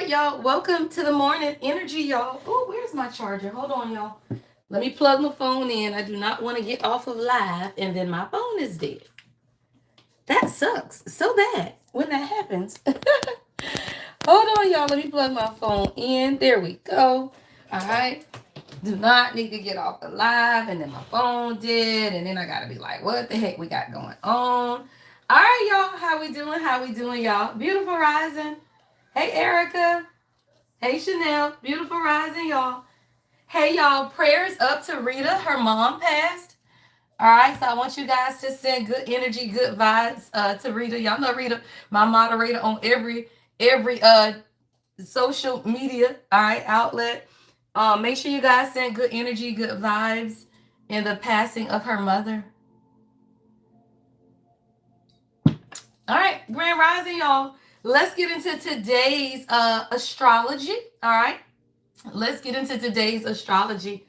right, y'all. Welcome to the morning energy, y'all. Oh, where's my charger? Hold on, y'all. Let me plug my phone in. I do not want to get off of live and then my phone is dead. That sucks so bad when that happens. Hold on, y'all. Let me plug my phone in. There we go. All right. Do not need to get off the live and then my phone did. And then I got to be like, what the heck we got going on? All right, y'all. How we doing? How we doing, y'all? Beautiful rising. Hey, Erica. Hey, Chanel. Beautiful rising, y'all. Hey, y'all. Prayers up to Rita. Her mom passed. All right. So I want you guys to send good energy, good vibes to Rita. Y'all know Rita, my moderator on every social media, all right, outlet. Make sure you guys send good energy, good vibes in the passing of her mother. All right, Grand Rising, y'all. Let's get into today's astrology. All right. Let's get into today's astrology.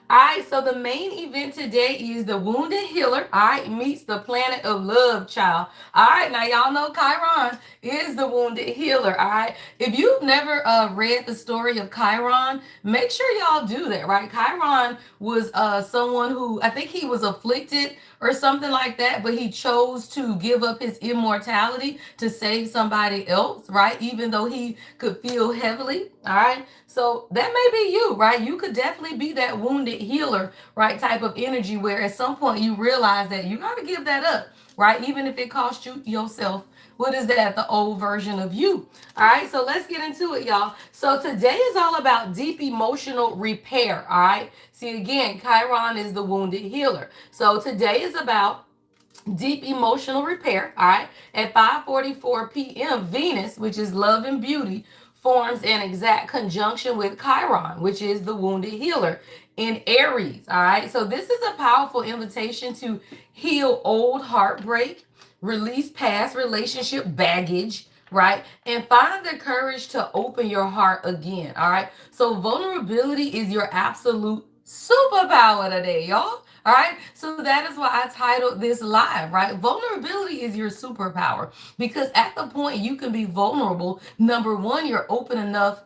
All right, so the main event today is the Wounded Healer, all right, meets the Planet of Love, child. All right, now y'all know Chiron is the Wounded Healer, all right? If you've never read the story of Chiron, make sure y'all do that, right? Chiron was someone who, I think he was afflicted or something like that, but he chose to give up his immortality to save somebody else, right? Even though he could feel heavily, all right? So that may be you, right? You could definitely be that wounded healer, right? Type of energy where at some point you realize that you got to give that up, right? Even if it costs you yourself. What is that? The old version of you. All right. So let's get into it, y'all. So today is all about deep emotional repair. All right. See, again, Chiron is the wounded healer. So today is about deep emotional repair. All right. At 5:44 p.m., Venus, which is love and beauty, forms an exact conjunction with Chiron, which is the wounded healer in Aries. All right. So this is a powerful invitation to heal old heartbreak, release past relationship baggage, right? And find the courage to open your heart again. All right. So vulnerability is your absolute superpower today, y'all. All right. So that is why I titled this live, right? Vulnerability is your superpower because at the point you can be vulnerable, number one, you're open enough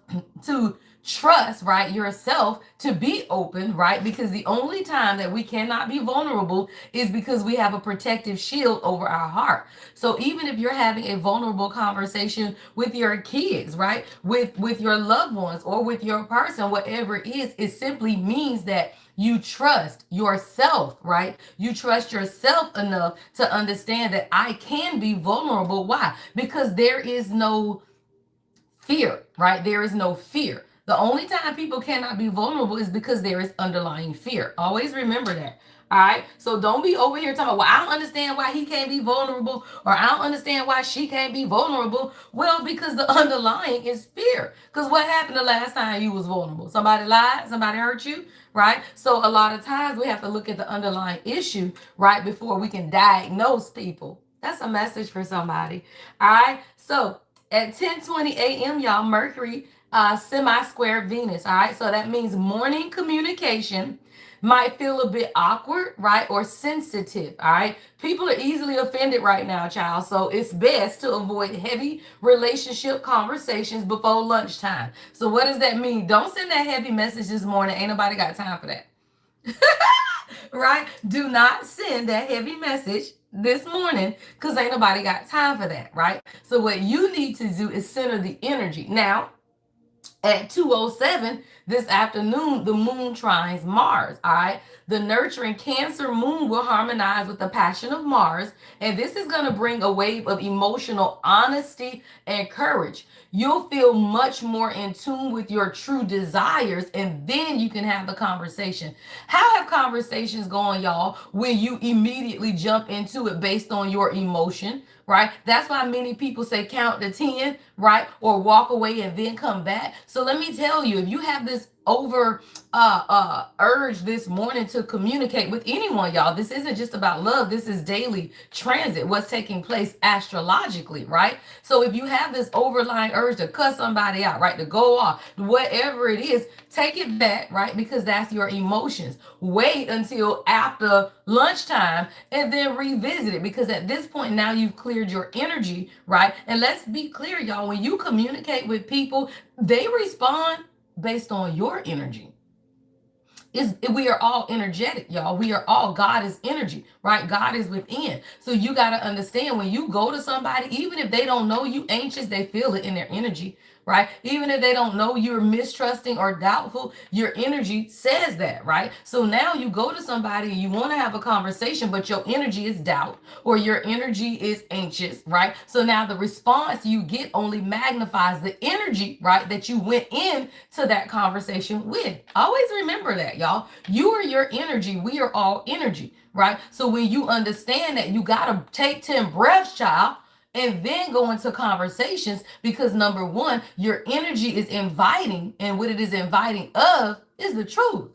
to trust, right, yourself to be open, right? Because the only time that we cannot be vulnerable is because we have a protective shield over our heart. So even if you're having a vulnerable conversation with your kids, right, with your loved ones or with your person, whatever it is, it simply means that you trust yourself, right? You trust yourself enough to understand that I can be vulnerable. Why? Because there is no fear, right? There is no fear. The only time people cannot be vulnerable is because there is underlying fear. Always remember that. All right. So don't be over here talking about, well, I don't understand why he can't be vulnerable, or I don't understand why she can't be vulnerable. Well, because the underlying is fear. Because what happened the last time you was vulnerable? Somebody lied, somebody hurt you, right? So a lot of times we have to look at the underlying issue right before we can diagnose people. That's a message for somebody. All right. So at 10:20 a.m., y'all, Mercury semi-square Venus. All right. So that means morning communication might feel a bit awkward, right? Or sensitive. All right. People are easily offended right now, child. So it's best to avoid heavy relationship conversations before lunchtime. So what does that mean? Don't send that heavy message this morning. Ain't nobody got time for that. Right? Do not send that heavy message this morning because ain't nobody got time for that, right? So what you need to do is center the energy. Now, at 2:07 this afternoon, the moon trines Mars. All right. The nurturing Cancer moon will harmonize with the passion of Mars. And this is going to bring a wave of emotional honesty and courage. You'll feel much more in tune with your true desires, and then you can have the conversation. How have conversations gone, y'all, when you immediately jump into it based on your emotion? Right? That's why many people say count to 10, right? Or walk away and then come back. So let me tell you, if you have this urge this morning to communicate with anyone, y'all. This isn't just about love. This is daily transit, what's taking place astrologically, right? So if you have this overlying urge to cuss somebody out, right, to go off, whatever it is, take it back, right? Because that's your emotions. Wait until after lunchtime and then revisit it, because at this point now you've cleared your energy, right? And let's be clear, y'all, when you communicate with people, they respond based on your energy. We are all energetic, y'all. We are all, God is energy, right? God is within. So you got to understand, when you go to somebody, even if they don't know you anxious, they feel it in their energy, right? Even if they don't know you're mistrusting or doubtful, your energy says that, right? So now you go to somebody and you want to have a conversation, but your energy is doubt or your energy is anxious, right? So now the response you get only magnifies the energy, right, that you went in to that conversation with. Always remember that, y'all. You are your energy. We are all energy, right? So when you understand that, you got to take 10 breaths, child, and then go into conversations, because number one, your energy is inviting, and what it is inviting of is the truth,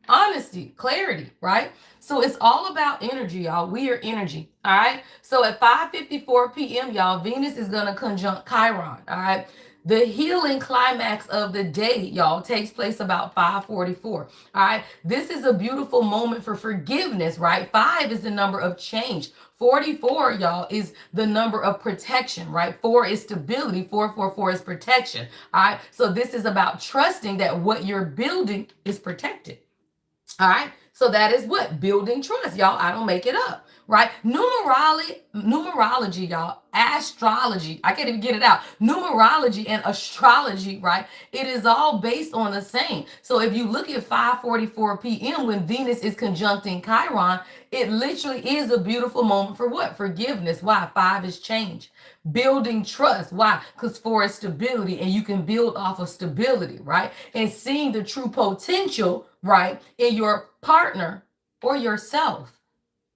honesty, clarity, right? So it's all about energy, y'all. We are energy, all right? So at 5:54 p.m., y'all, Venus is going to conjunct Chiron, all right? The healing climax of the day, y'all, takes place about 5:44. All right. This is a beautiful moment for forgiveness, right? 5 is the number of change. 44, y'all, is the number of protection, right? 4 is stability. 444 is protection. All right. So this is about trusting that what you're building is protected. All right. So that is what? Building trust, y'all. I don't make it up, right? Numerology, y'all. Astrology. I can't even get it out. Numerology and astrology, right? It is all based on the same. So if you look at 5:44 p.m. when Venus is conjuncting Chiron, it literally is a beautiful moment for what? Forgiveness. Why? 5 is change. Building trust. Why? Because 4 is stability, and you can build off of stability, right? And seeing the true potential, right, in your partner or yourself,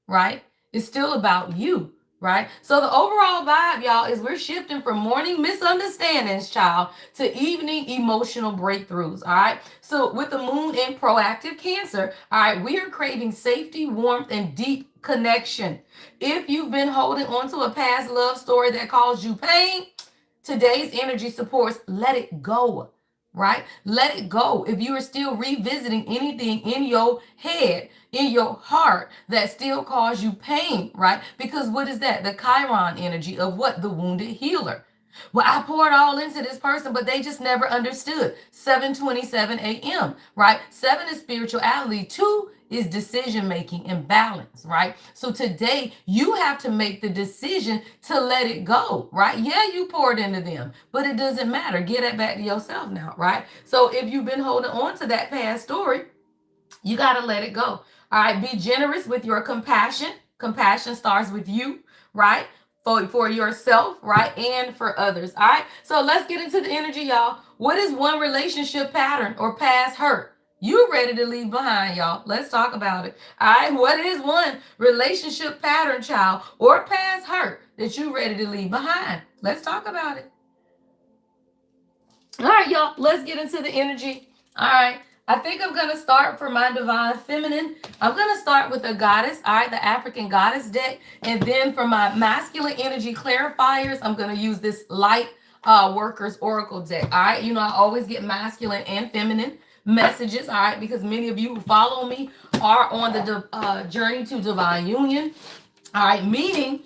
right? It's still about you, right? So the overall vibe, y'all, is we're shifting from morning misunderstandings, child, to evening emotional breakthroughs, all right? So with the moon in proactive Cancer, all right, we are craving safety, warmth, and deep connection. If you've been holding on to a past love story that caused you pain, today's energy supports let it go, right? Let it go. If you are still revisiting anything in your head, in your heart, that still cause you pain, right? Because what is that? The Chiron energy of what? The wounded healer. Well, I poured all into this person, but they just never understood. 7:27 a.m., right? 7 is spirituality. 2 is decision making and balance, right? So today you have to make the decision to let it go, right? Yeah, you poured into them, but it doesn't matter. Get it back to yourself now, right? So if you've been holding on to that past story, you got to let it go. All right. Be generous with your compassion. Compassion starts with you, right? For yourself, right? And for others. All right. So let's get into the energy, y'all. What is one relationship pattern or past hurt you ready to leave behind, y'all? Let's talk about it. All right. What is one relationship pattern, child, or past hurt that you ready to leave behind? Let's talk about it. All right, y'all. Let's get into the energy. All right. I think I'm going to start for my divine feminine. I'm going to start with the goddess, all right, the African goddess deck. And then for my masculine energy clarifiers, I'm going to use this light workers oracle deck. All right. You know, I always get masculine and feminine messages. All right. Because many of you who follow me are on the journey to divine union. All right. Meaning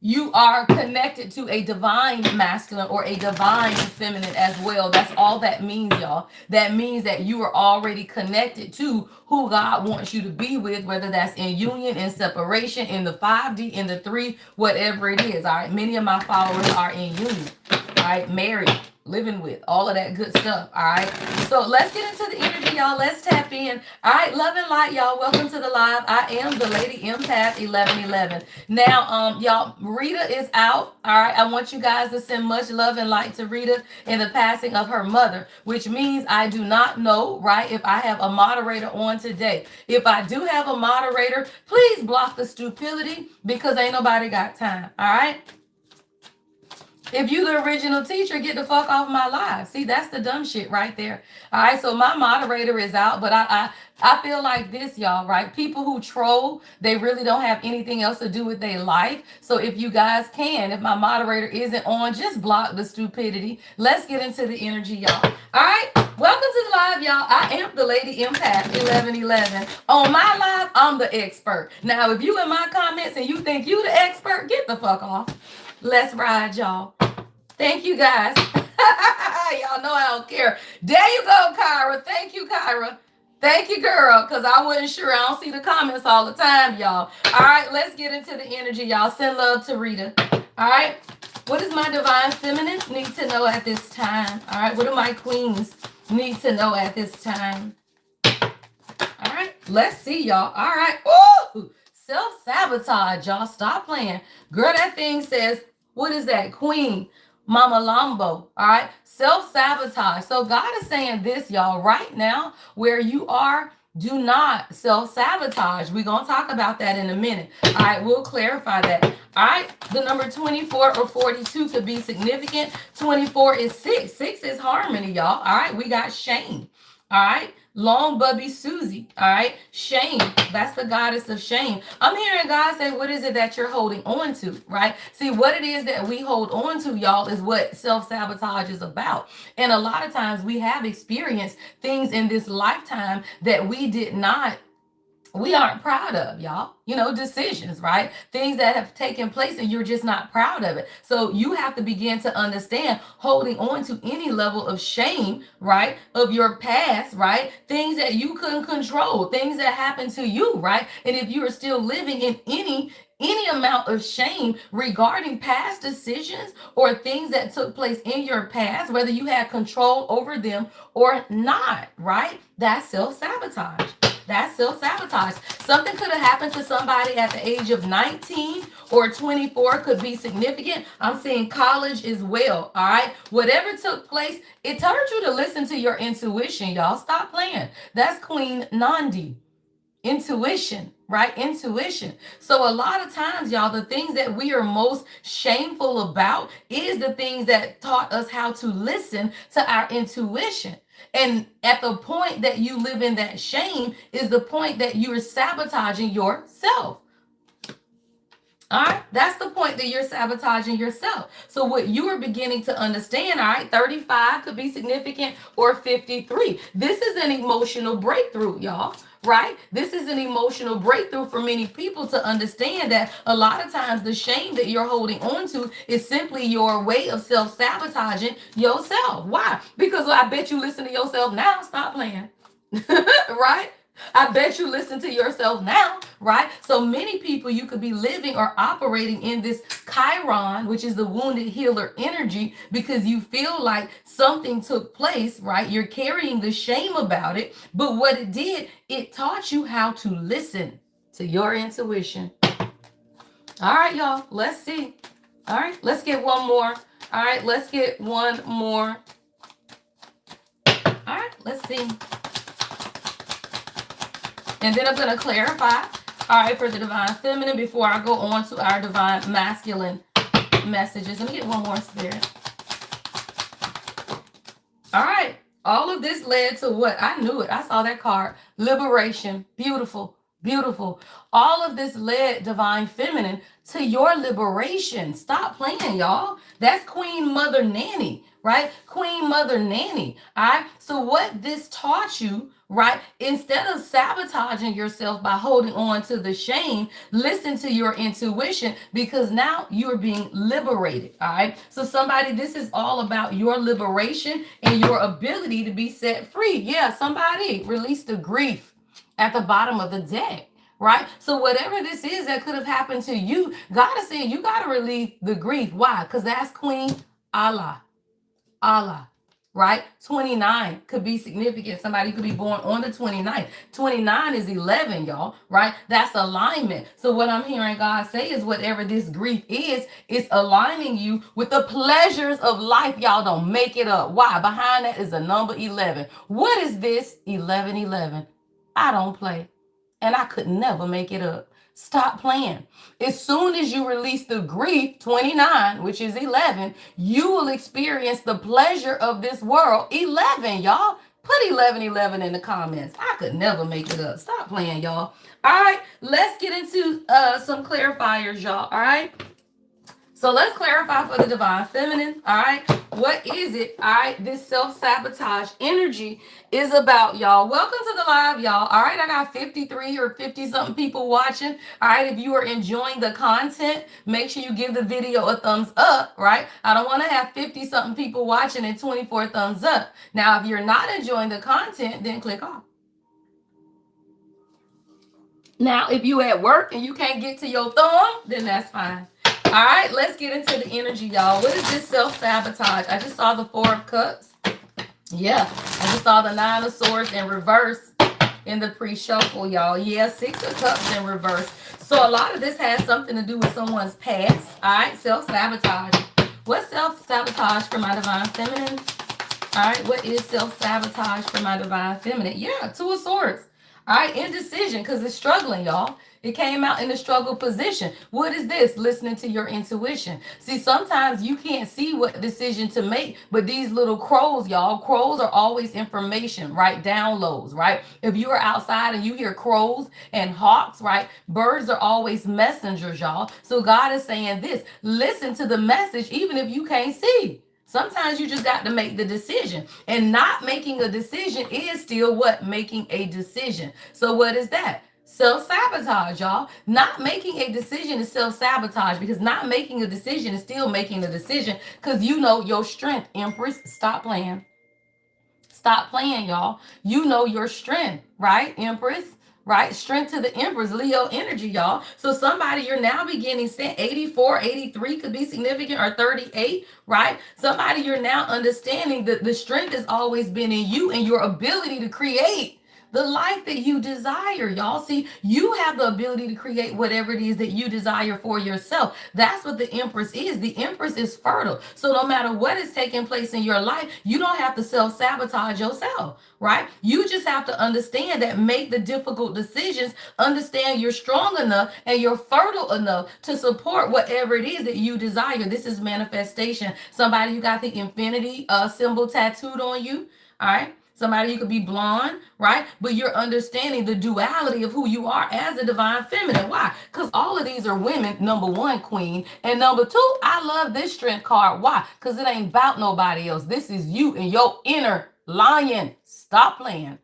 you are connected to a divine masculine or a divine feminine as well. That's all that means, y'all. That means that you are already connected to who God wants you to be with, whether that's in union, in separation, in the 5D, in the 3, whatever it is. All right. Many of my followers are in union. All right. Married, living with, all of that good stuff. All right. So let's get into the energy, y'all. Let's tap in. All right. Love and light, y'all. Welcome to the live. I am the Lady Empath 1111. Now, y'all, Rita is out. All right. I want you guys to send much love and light to Rita in the passing of her mother, which means I do not know, right, if I have a moderator on today. If I do have a moderator, please block the stupidity because ain't nobody got time. All right. If you the original teacher, get the fuck off my live. See, that's the dumb shit right there. All right, so my moderator is out, but I feel like this, y'all, right? People who troll, they really don't have anything else to do with their life. So if you guys can, if my moderator isn't on, just block the stupidity. Let's get into the energy, y'all. All right, welcome to the live, y'all. I am the Lady Empath 1111. On my live, I'm the expert. Now, if you in my comments and you think you the expert, get the fuck off. Let's ride, y'all. Thank you, guys. Y'all know I don't care. There you go, Kyra. Thank you, Kyra. Thank you, girl, because I wasn't sure. I don't see the comments all the time, y'all. All right, let's get into the energy, y'all. Send love to Rita. All right. What does my divine feminine need to know at this time? All right. What do my queens need to know at this time? All right. Let's see, y'all. All right. Ooh, self-sabotage, y'all. Stop playing. Girl, that thing says, what is that? Queen. Mama Lambo, all right? Self-sabotage. So God is saying this, y'all, right now, where you are, do not self-sabotage. We're going to talk about that in a minute. All right, we'll clarify that. All right, the number 24 or 42 could be significant. 24 is 6. 6 is harmony, y'all. All right, we got shame. All right. Long Bubby Susie. All right. Shame. That's the goddess of shame. I'm hearing God say, what is it that you're holding on to? Right. See, what it is that we hold on to, y'all, is what self-sabotage is about. And a lot of times we have experienced things in this lifetime that we aren't proud of, y'all. You know, decisions, right? Things that have taken place and you're just not proud of it. So you have to begin to understand holding on to any level of shame, right? Of your past, right? Things that you couldn't control, things that happened to you, right? And if you are still living in any amount of shame regarding past decisions or things that took place in your past, whether you had control over them or not, right? That's self-sabotage. That's self-sabotage. Something could have happened to somebody at the age of 19 or 24 could be significant. I'm seeing college as well, all right? Whatever took place, it told you to listen to your intuition, y'all. Stop playing. That's Queen Nandi. Intuition, right? Intuition. So a lot of times, y'all, the things that we are most shameful about is the things that taught us how to listen to our intuition. And at the point that you live in that shame is the point that you're sabotaging yourself. All right, that's the point that you're sabotaging yourself. So what you are beginning to understand, all right, 35 could be significant or 53. This is an emotional breakthrough, y'all. Right? This is an emotional breakthrough for many people to understand that a lot of times the shame that you're holding on to is simply your way of self-sabotaging yourself. Why? Because I bet you listen to yourself now. Stop playing. Right? I bet you listen to yourself now, right? So many people, you could be living or operating in this Chiron, which is the wounded healer energy, because you feel like something took place, right? You're carrying the shame about it. But what it did, it taught you how to listen to your intuition. All right, y'all, let's see. All right, let's get one more. All right, let's get one more. All right, let's see. And then I'm going to clarify, all right, for the divine feminine before I go on to our divine masculine messages. Let me get one more, Spirit. All right. All of this led to what? I knew it. I saw that card. Liberation. Beautiful. Beautiful. All of this led, divine feminine, to your liberation. Stop playing, y'all. That's Queen Mother Nanny, right? Queen Mother Nanny. All right. So what this taught you, right? Instead of sabotaging yourself by holding on to the shame, listen to your intuition, because now you're being liberated. All right. So somebody, this is all about your liberation and your ability to be set free. Yeah. Somebody release the grief at the bottom of the deck. Right? So whatever this is that could have happened to you, God is saying you got to relieve the grief. Why? Because that's Queen Allah. Allah. Right? 29 could be significant. Somebody could be born on the 29th. 29 is 11, y'all. Right? That's alignment. So what I'm hearing God say is whatever this grief is, it's aligning you with the pleasures of life. Y'all don't make it up. Why? Behind that is the number 11. What is this? 1111. I don't play. And I could never make it up. Stop playing. As soon as you release the grief, 29, which is 11, you will experience the pleasure of this world, 11, y'all. Put 1111 in the comments. I could never make it up. Stop playing, y'all. All right, let's get into some clarifiers, y'all. All right. So let's clarify for the divine feminine. All right. What is it? All right. This self-sabotage energy is about, y'all. Welcome to the live, y'all. All right. I got 53 or 50 something people watching. All right. If you are enjoying the content, make sure you give the video a thumbs up. Right. I don't want to have 50 something people watching and 24 thumbs up. Now, if you're not enjoying the content, then click off. Now, if you at work and you can't get to your thumb, then that's fine. All right, let's get into the energy, y'all. What is this self-sabotage? I just saw the 4 of Cups. Yeah, I just saw the 9 of Swords in reverse in the pre-shuffle, y'all. Yeah, 6 of Cups in reverse. So a lot of this has something to do with someone's past. All right, self-sabotage. What's self-sabotage for my divine feminine? All right, what is self-sabotage for my divine feminine? Yeah, 2 of Swords. All right, indecision, because it's struggling, y'all. It came out in the struggle position. What is this? Listening to your intuition. See, sometimes you can't see what decision to make, but these little crows, y'all, crows are always information, right? Downloads, right? If you are outside and you hear crows and hawks, right? Birds are always messengers, y'all. So God is saying this, listen to the message, even if you can't see. Sometimes you just got to make the decision. And not making a decision is still what? Making a decision. So what is that? Self-sabotage, y'all. Not making a decision is self-sabotage, because not making a decision is still making a decision, because you know your strength. Empress, stop playing. Stop playing, y'all. You know your strength, right, Empress? Right? Strength to the Empress, Leo energy, y'all. So somebody you're now beginning, 84, 83 could be significant, or 38, right? Somebody you're now understanding that the strength has always been in you and your ability to create the life that you desire, y'all. See, you have the ability to create whatever it is that you desire for yourself. That's what the Empress is. The Empress is fertile. So no matter what is taking place in your life, you don't have to self-sabotage yourself, right? You just have to understand that, make the difficult decisions, understand you're strong enough and you're fertile enough to support whatever it is that you desire. This is manifestation. Somebody, you got the infinity symbol tattooed on you, all right? Somebody, you could be blonde, right? But you're understanding the duality of who you are as a divine feminine. Why? Because all of these are women, number one, queen. And number two, I love this strength card. Why? Because it ain't about nobody else. This is you and your inner lion. Stop playing.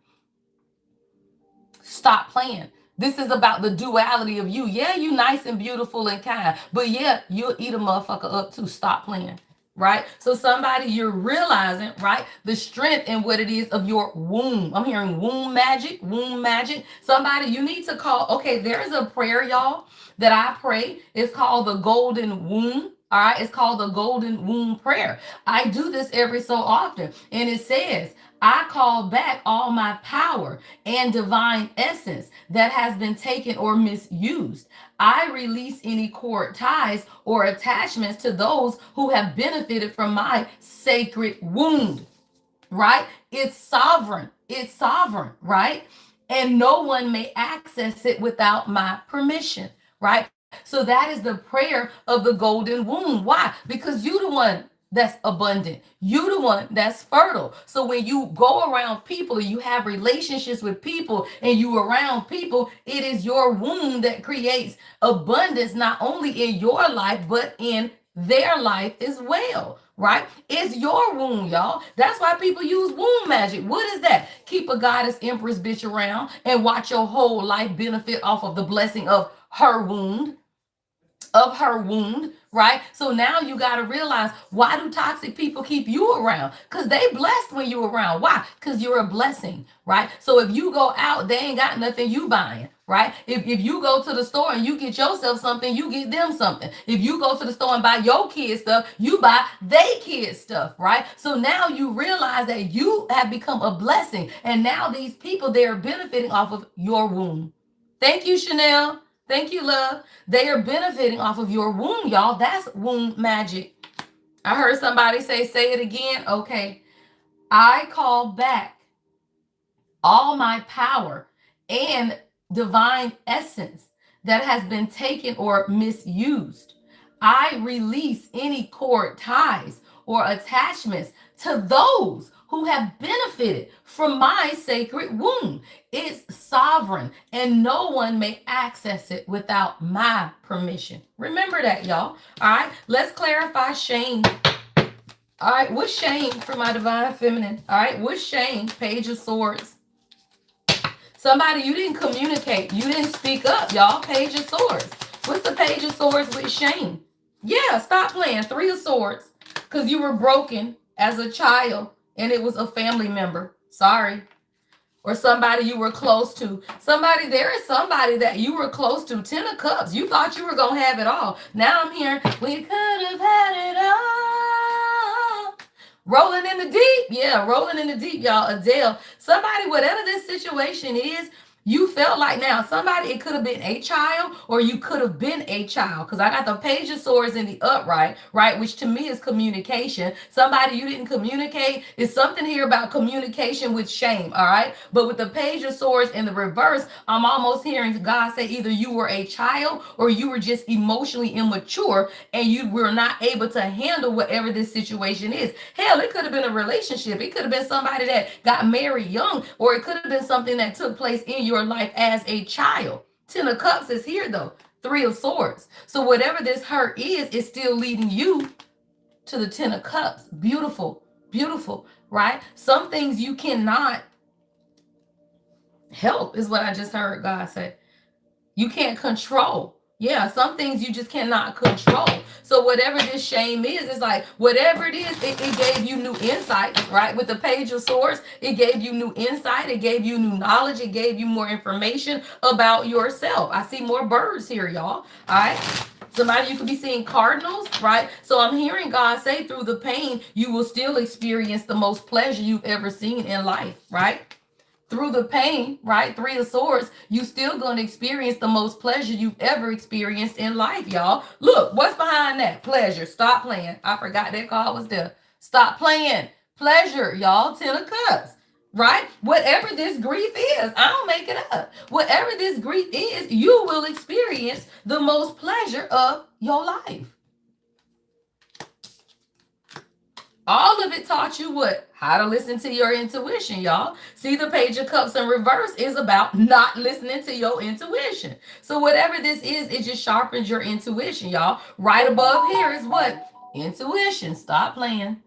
Stop playing. This is about the duality of you. Yeah, you nice and beautiful and kind. But yeah, you'll eat a motherfucker up too. Stop playing. Right? So somebody, you're realizing, right, the strength and what it is of your womb. I'm hearing womb magic, womb magic. Somebody, you need to call, okay, there's a prayer, y'all, that I pray. It's called the golden womb. All right, it's called the golden womb prayer. I do this every so often. And it says, I call back all my power and divine essence that has been taken or misused. I release any cord ties or attachments to those who have benefited from my sacred wound, right? It's sovereign. It's sovereign, right? And no one may access it without my permission, right? So that is the prayer of the golden womb. Why? Because you the one that's abundant. You the one that's fertile. So when you go around people, you have relationships with people, and you around people, it is your womb that creates abundance, not only in your life, but in their life as well, right? It's your womb, y'all. That's why people use womb magic. What is that? Keep a goddess empress bitch around and watch your whole life benefit off of the blessing of her wound, right? So now you got to realize, why do toxic people keep you around? Because they blessed when you around. Why? Because you're a blessing, right? So if you go out, they ain't got nothing you buying, right? If you go to the store and you get yourself something, you get them something. If you go to the store and buy your kids stuff, you buy they kids stuff, right? So now you realize that you have become a blessing. And now these people, they are benefiting off of your womb. Thank you, Chanel. Thank you, love. They are benefiting off of your womb, y'all. That's womb magic. I heard somebody say it again. Okay. I call back all my power and divine essence that has been taken or misused. I release any cord ties or attachments to those who have benefited from my sacred womb. It's sovereign and no one may access it without my permission. Remember that, y'all. All right, let's clarify shame. All right, what's shame for my divine feminine? All right, what's shame? Page of Swords. Somebody, you didn't communicate. You didn't speak up, y'all. Page of Swords. What's the Page of Swords with shame? Yeah, stop playing. Three of Swords. Because you were broken as a child and it was a family member. Sorry. Or somebody you were close to. Somebody, there is somebody that you were close to. 10 of Cups. You thought you were going to have it all. Now I'm hearing, we could have had it all. Rolling in the deep. Yeah, rolling in the deep, y'all. Adele. Somebody, whatever this situation is, you felt like now somebody, it could have been a child or you could have been a child. Because I got the Page of Swords in the upright, right? Which to me is communication. Somebody you didn't communicate. It's something here about communication with shame, all right? But with the Page of Swords in the reverse, I'm almost hearing God say either you were a child or you were just emotionally immature and you were not able to handle whatever this situation is. Hell, it could have been a relationship. It could have been somebody that got married young, or it could have been something that took place in your life as a child. 10 of Cups is here though. 3 of Swords. So whatever this hurt is still leading you to the 10 of Cups. Beautiful, beautiful, right? Some things you cannot help is what I just heard God say. You can't control. Yeah, some things you just cannot control. So whatever this shame is, it's like whatever it is, it gave you new insight, right? With the Page of Swords, it gave you new insight. It gave you new knowledge. It gave you more information about yourself. I see more birds here, y'all. All right. Somebody, you could be seeing cardinals, right? So I'm hearing God say through the pain, you will still experience the most pleasure you've ever seen in life, right? Through the pain, right? 3 of Swords, you still going to experience the most pleasure you've ever experienced in life, y'all. Look, what's behind that? Pleasure. Stop playing. I forgot that card was there. Stop playing. Pleasure, y'all. 10 of Cups, right? Whatever this grief is, I don't make it up. Whatever this grief is, you will experience the most pleasure of your life. All of it taught you what? How to listen to your intuition, y'all. See, the Page of Cups in reverse is about not listening to your intuition. So whatever this is, it just sharpens your intuition, y'all. Right above here is what? Intuition. Stop playing.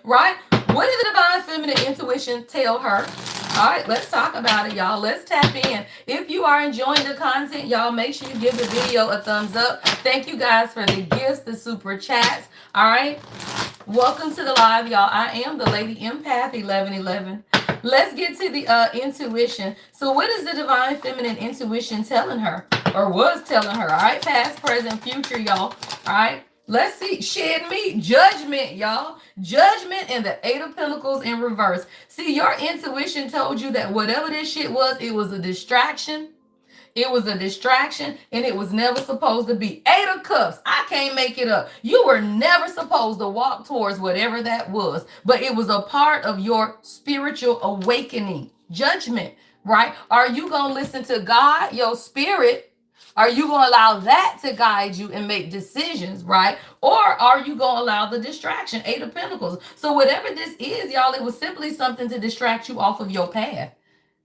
Right? What did the divine feminine intuition tell her? All right, let's talk about it, y'all. Let's tap in. If you are enjoying the content, y'all, make sure you give the video a thumbs up. Thank you guys for the gifts, the super chats. All right. Welcome to the live, y'all. I am the Lady Empath 1111. Let's get to the intuition. So what is the divine feminine intuition telling her, or was telling her? All right, past, present, future, y'all. All right, let's see. Shed meat, judgment, y'all. Judgment and the 8 of Pentacles in reverse. See, your intuition told you that whatever this shit was, it was a distraction. It was a distraction and it was never supposed to be. 8 of Cups. I can't make it up. You were never supposed to walk towards whatever that was, but it was a part of your spiritual awakening. Judgment, right? Are you going to listen to God, your spirit? Are you going to allow that to guide you and make decisions, right? Or are you going to allow the distraction? 8 of Pentacles. So whatever this is, y'all, it was simply something to distract you off of your path.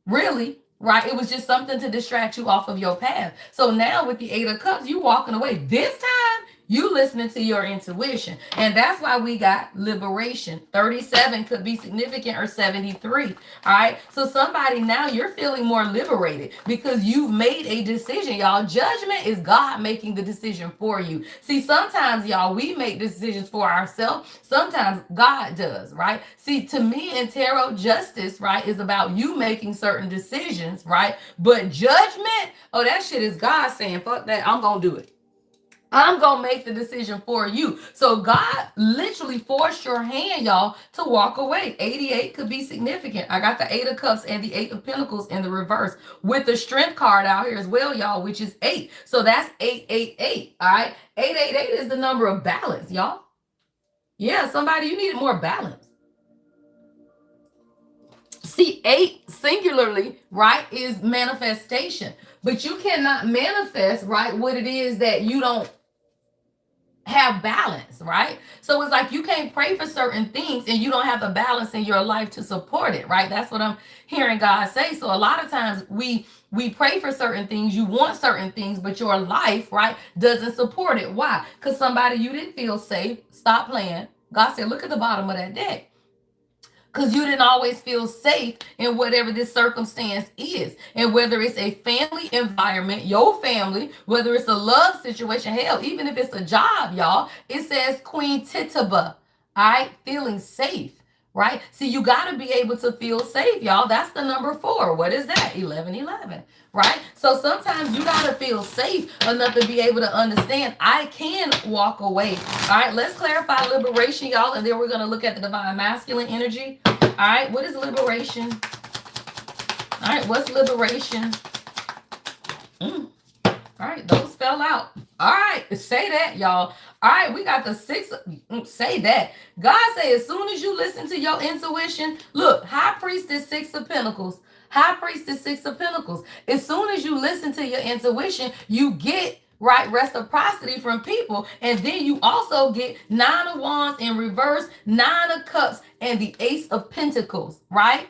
Really. Right? It was just something to distract you off of your path. So now with the 8 of Cups, you walking away. This time, you listening to your intuition. And that's why we got liberation. 37 could be significant, or 73. All right? So somebody now, you're feeling more liberated because you've made a decision, y'all. Judgment is God making the decision for you. See, sometimes, y'all, we make decisions for ourselves. Sometimes God does, right? See, to me in tarot, justice, right, is about you making certain decisions, right? But judgment, oh, that shit is God saying, fuck that, I'm going to do it. I'm going to make the decision for you. So God literally forced your hand, y'all, to walk away. 88 could be significant. I got the 8 of Cups and the 8 of Pentacles in the reverse with the Strength card out here as well, y'all, which is 8. So that's 888, all right? 888 is the number of balance, y'all. Yeah, somebody, you needed more balance. See, 8 singularly, right, is manifestation. But you cannot manifest, right, what it is that you don't have balance, right? So it's like you can't pray for certain things and you don't have the balance in your life to support it, right? That's what I'm hearing God say. So a lot of times we pray for certain things, you want certain things, but your life, right, doesn't support it. Why? Because somebody you didn't feel safe. Stop playing. God said, look at the bottom of that deck, because you didn't always feel safe in whatever this circumstance is. And whether it's a family environment, your family, whether it's a love situation, hell, even if it's a job, y'all, it says Queen Tituba, all right, feeling safe. Right? See, you got to be able to feel safe, y'all. That's the number 4. What is that? 1111. Right? So sometimes you got to feel safe enough to be able to understand I can walk away. All right, let's clarify liberation, y'all, and then we're going to look at the divine masculine energy. All right, what is liberation? All right, what's liberation? All right, those fell out. All right, say that, y'all. All right, we got the 6. Say that. God say as soon as you listen to your intuition, look, High Priestess 6 of Pentacles. High Priestess 6 of Pentacles. As soon as you listen to your intuition, you get right reciprocity from people, and then you also get 9 of Wands in reverse, 9 of Cups, and the Ace of Pentacles, right?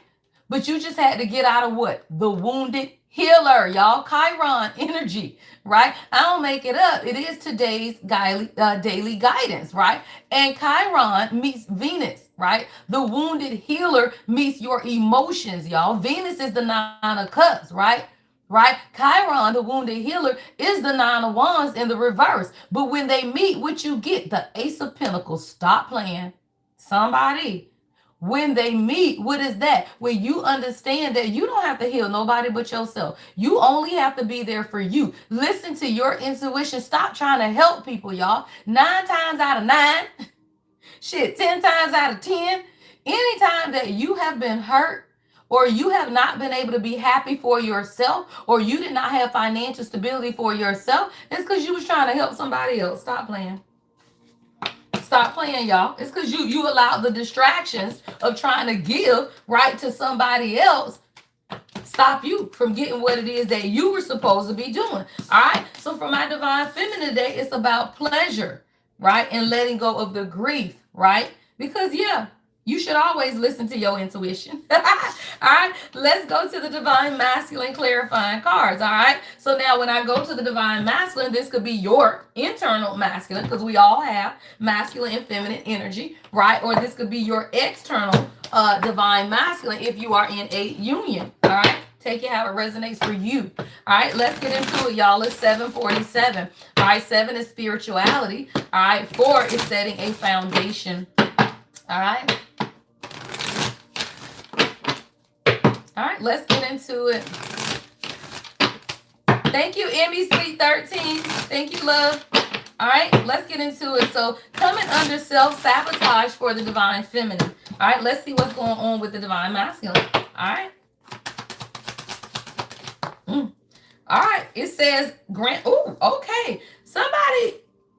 But you just had to get out of what? The wounded healer, y'all. Chiron energy, right? I don't make it up. It is today's daily guidance, right? And Chiron meets Venus, right? The wounded healer meets your emotions, y'all. Venus is the 9 of Cups, right? Right? Chiron, the wounded healer, is the 9 of Wands in the reverse. But when they meet, what you get? The Ace of Pentacles. Stop playing. Somebody. When they meet, what is that? When you understand that you don't have to heal nobody but yourself. You only have to be there for you. Listen to your intuition. Stop trying to help people, y'all. 9 times out of 9, shit, 10 times out of 10, anytime that you have been hurt, or you have not been able to be happy for yourself, or you did not have financial stability for yourself, it's because you was trying to help somebody else. Stop playing. Stop playing, y'all. It's because you allowed the distractions of trying to give right to somebody else stop you from getting what it is that you were supposed to be doing. All right. So for my divine feminine today, it's about pleasure, right? And letting go of the grief, right? Because yeah, you should always listen to your intuition. All right, let's go to the divine masculine clarifying cards. All right, so now when I go to the divine masculine, this could be your internal masculine, because we all have masculine and feminine energy, right? Or this could be your external divine masculine if you are in a union. All right, take it how it resonates for you. All right, let's get into it, y'all. It's 7:47. All right, 7 is spirituality. All right, 4 is setting a foundation. All right. All right, let's get into it. Thank you, Emmy Sweet 13. Thank you, love. All right, let's get into it. So coming under self-sabotage for the divine feminine. All right, let's see what's going on with the divine masculine. All right. All right, it says grant. Oh, okay. Somebody,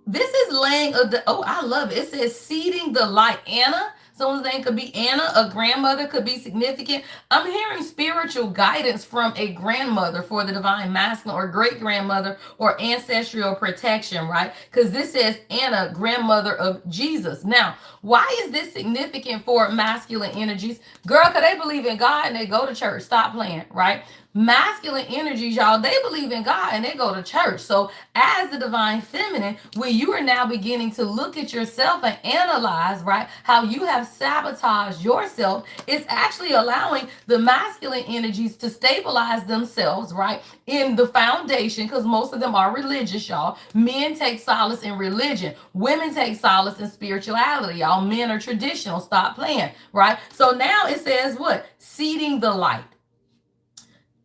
this is laying of the, oh, I love it. It says seeding the light. Anna. Someone's name could be Anna. A grandmother could be significant. I'm hearing spiritual guidance from a grandmother for the divine masculine, or great grandmother, or ancestral protection, right? Because this says Anna, grandmother of Jesus. Now, why is this significant for masculine energies? Girl, because they believe in God and they go to church. Stop playing, right? Masculine energies, y'all, they believe in God and they go to church. So as the divine feminine, when you are now beginning to look at yourself and analyze, right, how you have sabotaged yourself, it's actually allowing the masculine energies to stabilize themselves, right, in the foundation, because most of them are religious, y'all. Men take solace in religion. Women take solace in spirituality, y'all. Men are traditional. Stop playing, right? So now it says what? Seeding the light.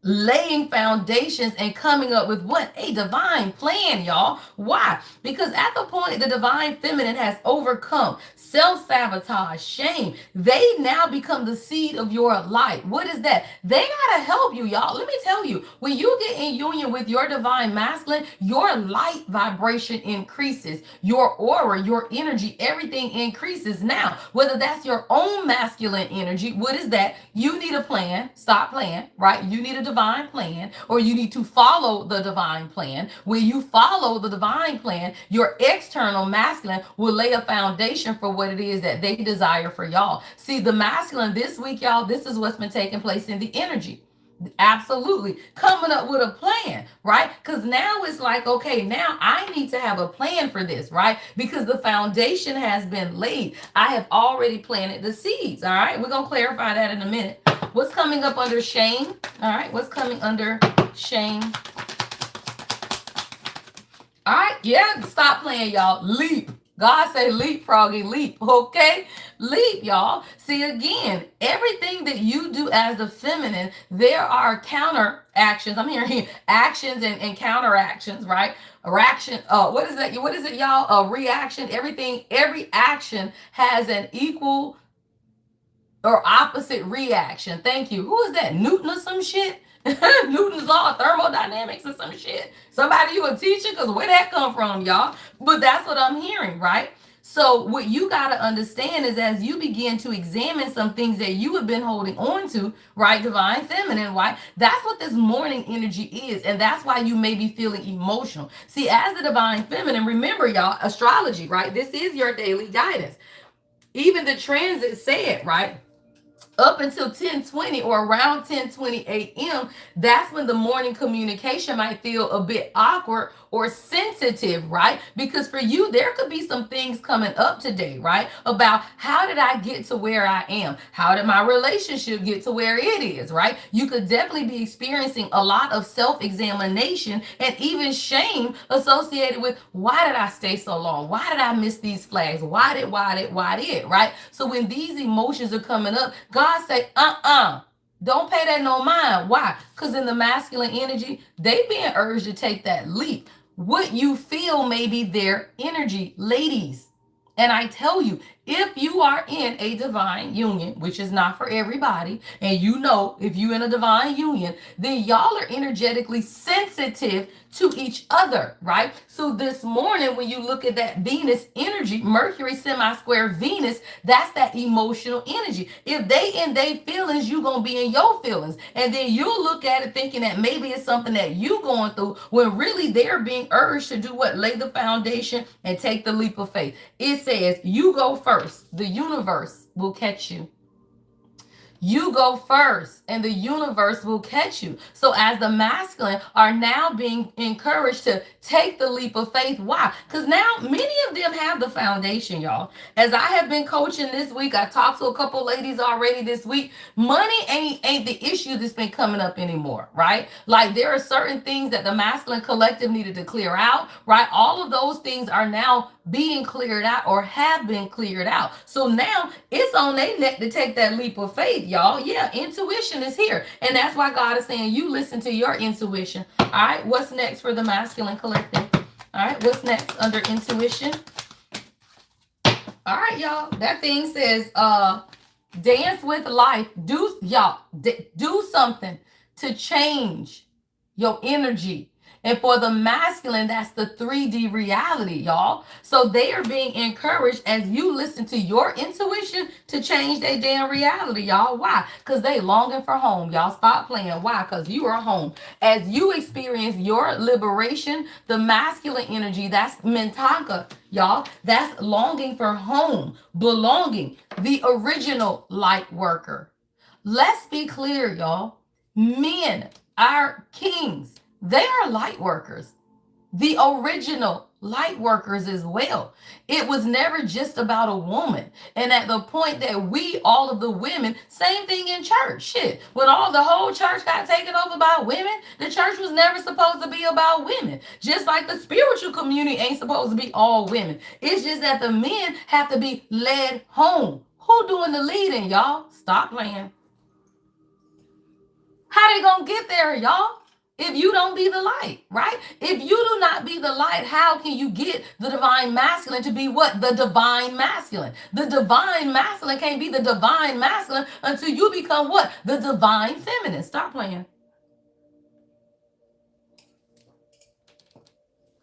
Laying foundations and coming up with what? A divine plan, y'all. Why? Because at the point the divine feminine has overcome self-sabotage, shame, they now become the seed of your light. What is that? They gotta help you, y'all. Let me tell you, when you get in union with your divine masculine, your light vibration increases. Your aura, your energy, everything increases. Now, whether that's your own masculine energy, what is that? You need a plan. Stop playing, right? You need a divine plan, or you need to follow the divine plan. When you follow the divine plan, your external masculine will lay a foundation for what it is that they desire for y'all. See, the masculine this week, y'all, this is what's been taking place in the energy. Absolutely. Coming up with a plan, right? Because now it's like, okay, now I need to have a plan for this, right? Because the foundation has been laid. I have already planted the seeds, all right? We're going to clarify that in a minute. What's coming up under shame? All right, what's coming under shame? All right, yeah, stop playing, y'all. Leap. God say leapfrogging, leap, okay? Leap, y'all. See, again, everything that you do as the feminine, there are counter actions. I'm hearing actions and counter actions, right? Reaction, what is that? What is it, y'all? A reaction. Everything, every action has an equal or opposite reaction. Thank you. Who is that? Newton or some shit? Newton's law of thermodynamics or some shit. Somebody you a teacher? Because where that come from, y'all? But that's what I'm hearing, right? So what you got to understand is as you begin to examine some things that you have been holding on to, right? Divine feminine, right? That's what this morning energy is. And that's why you may be feeling emotional. See, as the divine feminine, remember, y'all, astrology, right? This is your daily guidance. Even the transit said, right? Up until 10:20 or around 10:20 a.m., that's when the morning communication might feel a bit awkward or sensitive, right? Because for you, there could be some things coming up today, right? About how did I get to where I am? How did my relationship get to where it is, right? You could definitely be experiencing a lot of self-examination and even shame associated with why did I stay so long? Why did I miss these flags? Why did, right? So when these emotions are coming up, God say, don't pay that no mind. Why? Because in the masculine energy, they being urged to take that leap. What you feel may be their energy, ladies. And I tell you, if you are in a divine union, which is not for everybody, and you know if you're in a divine union, then y'all are energetically sensitive to each other, right? So this morning, when you look at that Venus energy, Mercury semi-square Venus, that's that emotional energy. If they in their feelings, you gonna be in your feelings. And then you'll look at it thinking that maybe it's something that you going through, when really they're being urged to do what? Lay the foundation and take the leap of faith. It says, you go first. The universe will catch you. You go first and the universe will catch you. So as the masculine are now being encouraged to take the leap of faith. Why? Because now many of them have the foundation, y'all. As I have been coaching this week, I talked to a couple ladies already this week. Money ain't the issue that's been coming up anymore, right? Like there are certain things that the masculine collective needed to clear out, right? All of those things are now being cleared out or have been cleared out. So now it's on their neck to take that leap of faith, y'all. Yeah, intuition is here. And that's why God is saying you listen to your intuition. All right, what's next for the masculine collective? All right, what's next under intuition? All right, y'all. That thing says dance with life. Do something to change your energy. And for the masculine, that's the 3D reality, y'all. So they are being encouraged as you listen to your intuition to change their damn reality, y'all. Why? Because they longing for home, y'all. Stop playing. Why? Because you are home. As you experience your liberation, the masculine energy, that's Mintanka, y'all. That's longing for home, belonging, the original light worker. Let's be clear, y'all. Men, our kings, they are light workers, the original light workers as well. It was never just about a woman. And at the point that we, all of the women, same thing in church. Shit. When the whole church got taken over by women, the church was never supposed to be about women. Just like the spiritual community ain't supposed to be all women. It's just that the men have to be led home. Who doing the leading, y'all? Stop playing. How they gonna get there, y'all? If you don't be the light, right? If you do not be the light, how can you get the divine masculine to be what? The divine masculine. The divine masculine can't be the divine masculine until you become what? The divine feminine. Stop playing.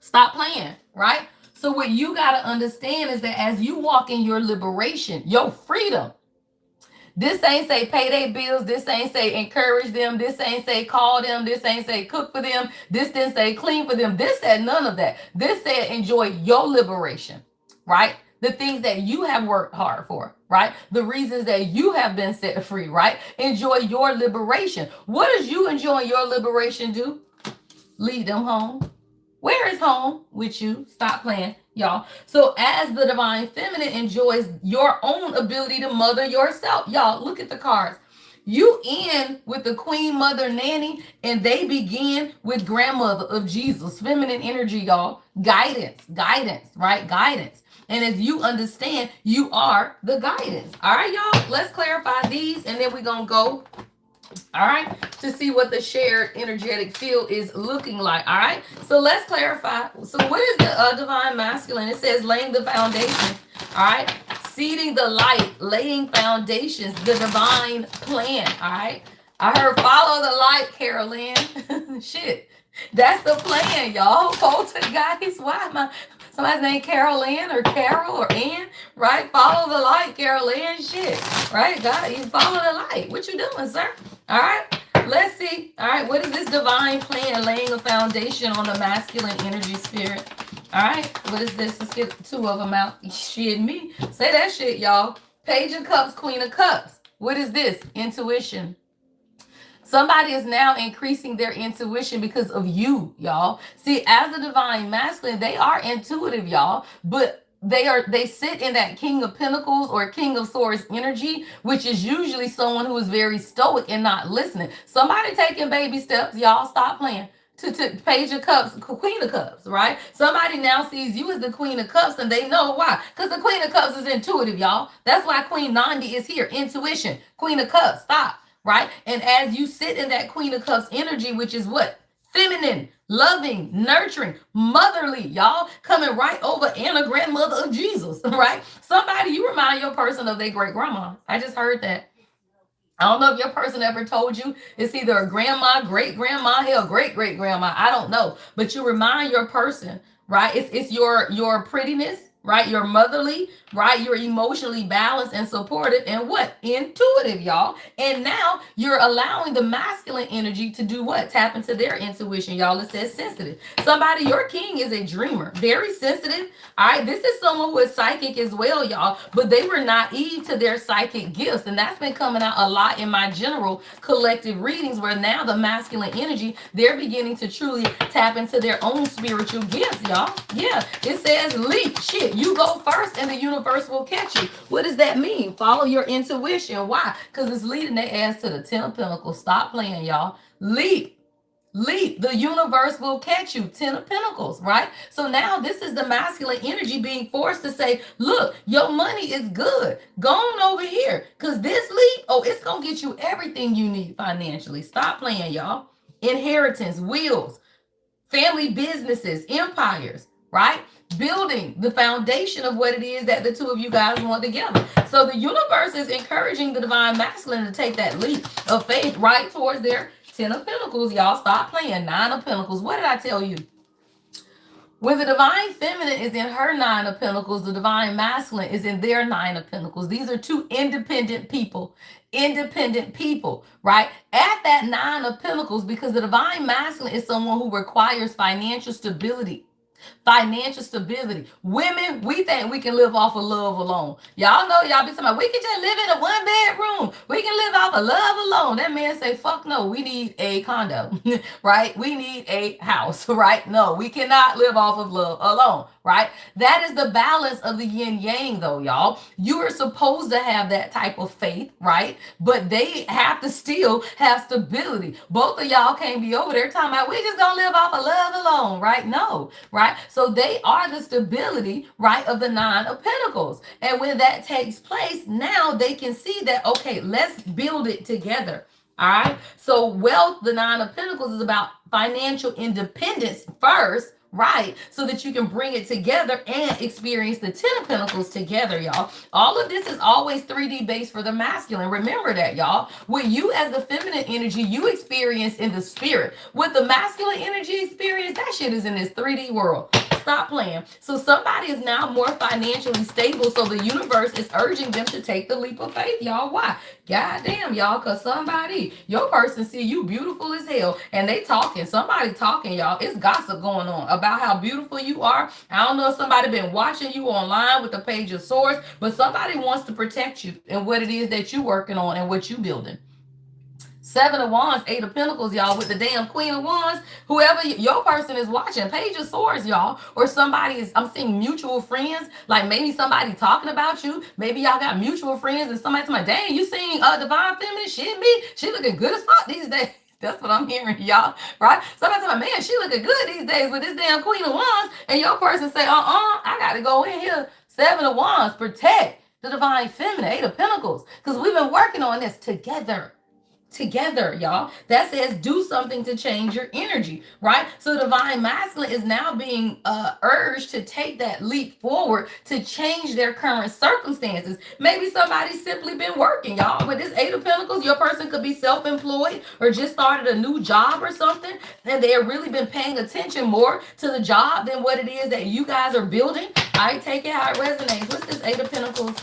Stop playing, right? So what you got to understand is that as you walk in your liberation, your freedom, This ain't say pay their bills. This ain't say encourage them. This ain't say call them. This ain't say cook for them. This didn't say clean for them. This said none of that. This said enjoy your liberation, right? The things that you have worked hard for, right? The reasons that you have been set free, right? Enjoy your liberation. What does you enjoying your liberation do? Lead them home. Where is home with you? Stop playing, y'all. So as the divine feminine enjoys your own ability to mother yourself, y'all, look at the cards. You end with the queen, mother, nanny, and they begin with grandmother of Jesus. Feminine energy, y'all. Guidance, right? Guidance. And as you understand, you are the guidance. All right, y'all, let's clarify these, and then we're going to go, all right, to see what the shared energetic field is looking like. All right, so let's clarify. So what is the divine masculine? It says laying the foundation. All right, seeding the light, laying foundations, the divine plan. All right, I heard follow the light, Carolyn. Shit, that's the plan, y'all. Poltergeist. Why am I? Somebody's name Carol Ann or Carol or Ann, right? Follow the light, Carol Ann. Shit, right? God, you follow the light. What you doing, sir? All right, let's see. All right, what is this divine plan? Laying a foundation on the masculine energy spirit. All right, what is this? Let's get two of them out. Shit, me. Say that shit, y'all. Page of Cups, Queen of Cups. What is this? Intuition. Somebody is now increasing their intuition because of you, y'all. See, as a divine masculine, they are intuitive, y'all, but they sit in that King of Pentacles or King of Swords energy, which is usually someone who is very stoic and not listening. Somebody taking baby steps, y'all. Stop playing. To Page of Cups, Queen of Cups, right? Somebody now sees you as the Queen of Cups, and they know why. Because the Queen of Cups is intuitive, y'all. That's why Queen Nandi is here. Intuition. Queen of Cups. Stop. Right? And as you sit in that Queen of Cups energy, which is what? Feminine, loving, nurturing, motherly, y'all, coming right over Anna, grandmother of Jesus, right? Somebody, you remind your person of their great grandma. I just heard that. I don't know if your person ever told you it's either a grandma, great grandma, hell, great great grandma. I don't know, but you remind your person, right? It's your prettiness, right? You're motherly, right? You're emotionally balanced and supportive and what? Intuitive, y'all. And now you're allowing the masculine energy to do what? Tap into their intuition, y'all. It says sensitive. Somebody, your king is a dreamer, very sensitive. All right, this is someone who is psychic as well, y'all, but they were naive to their psychic gifts. And that's been coming out a lot in my general collective readings, where now the masculine energy, they're beginning to truly tap into their own spiritual gifts, y'all. Yeah, it says leap. Shit, you go first and the universe will catch you. What does that mean? Follow your intuition. Why? Because it's leading their ass to the 10 of Pentacles. Stop playing, y'all. Leap. Leap. The universe will catch you. 10 of Pentacles, right? So now this is the masculine energy being forced to say, look, your money is good. Go on over here. Because this leap, oh, it's going to get you everything you need financially. Stop playing, y'all. Inheritance, wills, family businesses, empires, right? Building the foundation of what it is that the two of you guys want together. So the universe is encouraging the divine masculine to take that leap of faith right towards their 10 of Pentacles. Y'all stop playing. 9 of Pentacles. What did I tell you? When the divine feminine is in her 9 of Pentacles, the divine masculine is in their 9 of Pentacles. These are two independent people, right? At that 9 of Pentacles, because the divine masculine is someone who requires financial stability. Women, we think we can live off of love alone. Y'all know, y'all be talking about, we can just live in a 1-bedroom. We can live off of love alone. That man say, fuck no, we need a condo, right? We need a house, right? No, we cannot live off of love alone, right? That is the balance of the yin yang though, y'all. You are supposed to have that type of faith, right? But they have to still have stability. Both of y'all can't be over there talking about, we just gonna live off of love alone, right? No, right? So they are the stability, right, of the 9 of Pentacles. And when that takes place, now they can see that, okay, let's build it together. All right. So wealth, the 9 of Pentacles, is about financial independence first, right? So that you can bring it together and experience the 10 of Pentacles together, y'all. All of this is always 3D based for the masculine. Remember that, y'all. With you as the feminine energy, you experience in the spirit. With the masculine energy experience, that shit is in this 3D world. Stop playing. So somebody is now more financially stable. So the universe is urging them to take the leap of faith, y'all. Why? God damn, y'all, because somebody, your person see you beautiful as hell, and they talking, somebody talking, y'all. It's gossip going on about how beautiful you are. I don't know if somebody been watching you online with the page of swords, but somebody wants to protect you and what it is that you working on and what you building. Seven of Wands, Eight of Pentacles, y'all, with the damn Queen of Wands. Whoever your person is watching, Page of Swords, y'all, or somebody is, I'm seeing mutual friends, like maybe somebody talking about you. Maybe y'all got mutual friends and somebody's like, dang, you seen Divine Feminine? She looking good as fuck these days. That's what I'm hearing, y'all, right? Somebody's like, man, she looking good these days with this damn Queen of Wands. And your person say, I got to go in here. Seven of Wands, protect the Divine Feminine, Eight of Pentacles, because we've been working on this together, y'all. That says do something to change your energy, right? So divine masculine is now being urged to take that leap forward to change their current circumstances. Maybe somebody's simply been working, y'all. With this Eight of Pentacles, your person could be self-employed or just started a new job or something, and they've really been paying attention more to the job than what it is that you guys are building. I take it how it resonates. What's this Eight of Pentacles?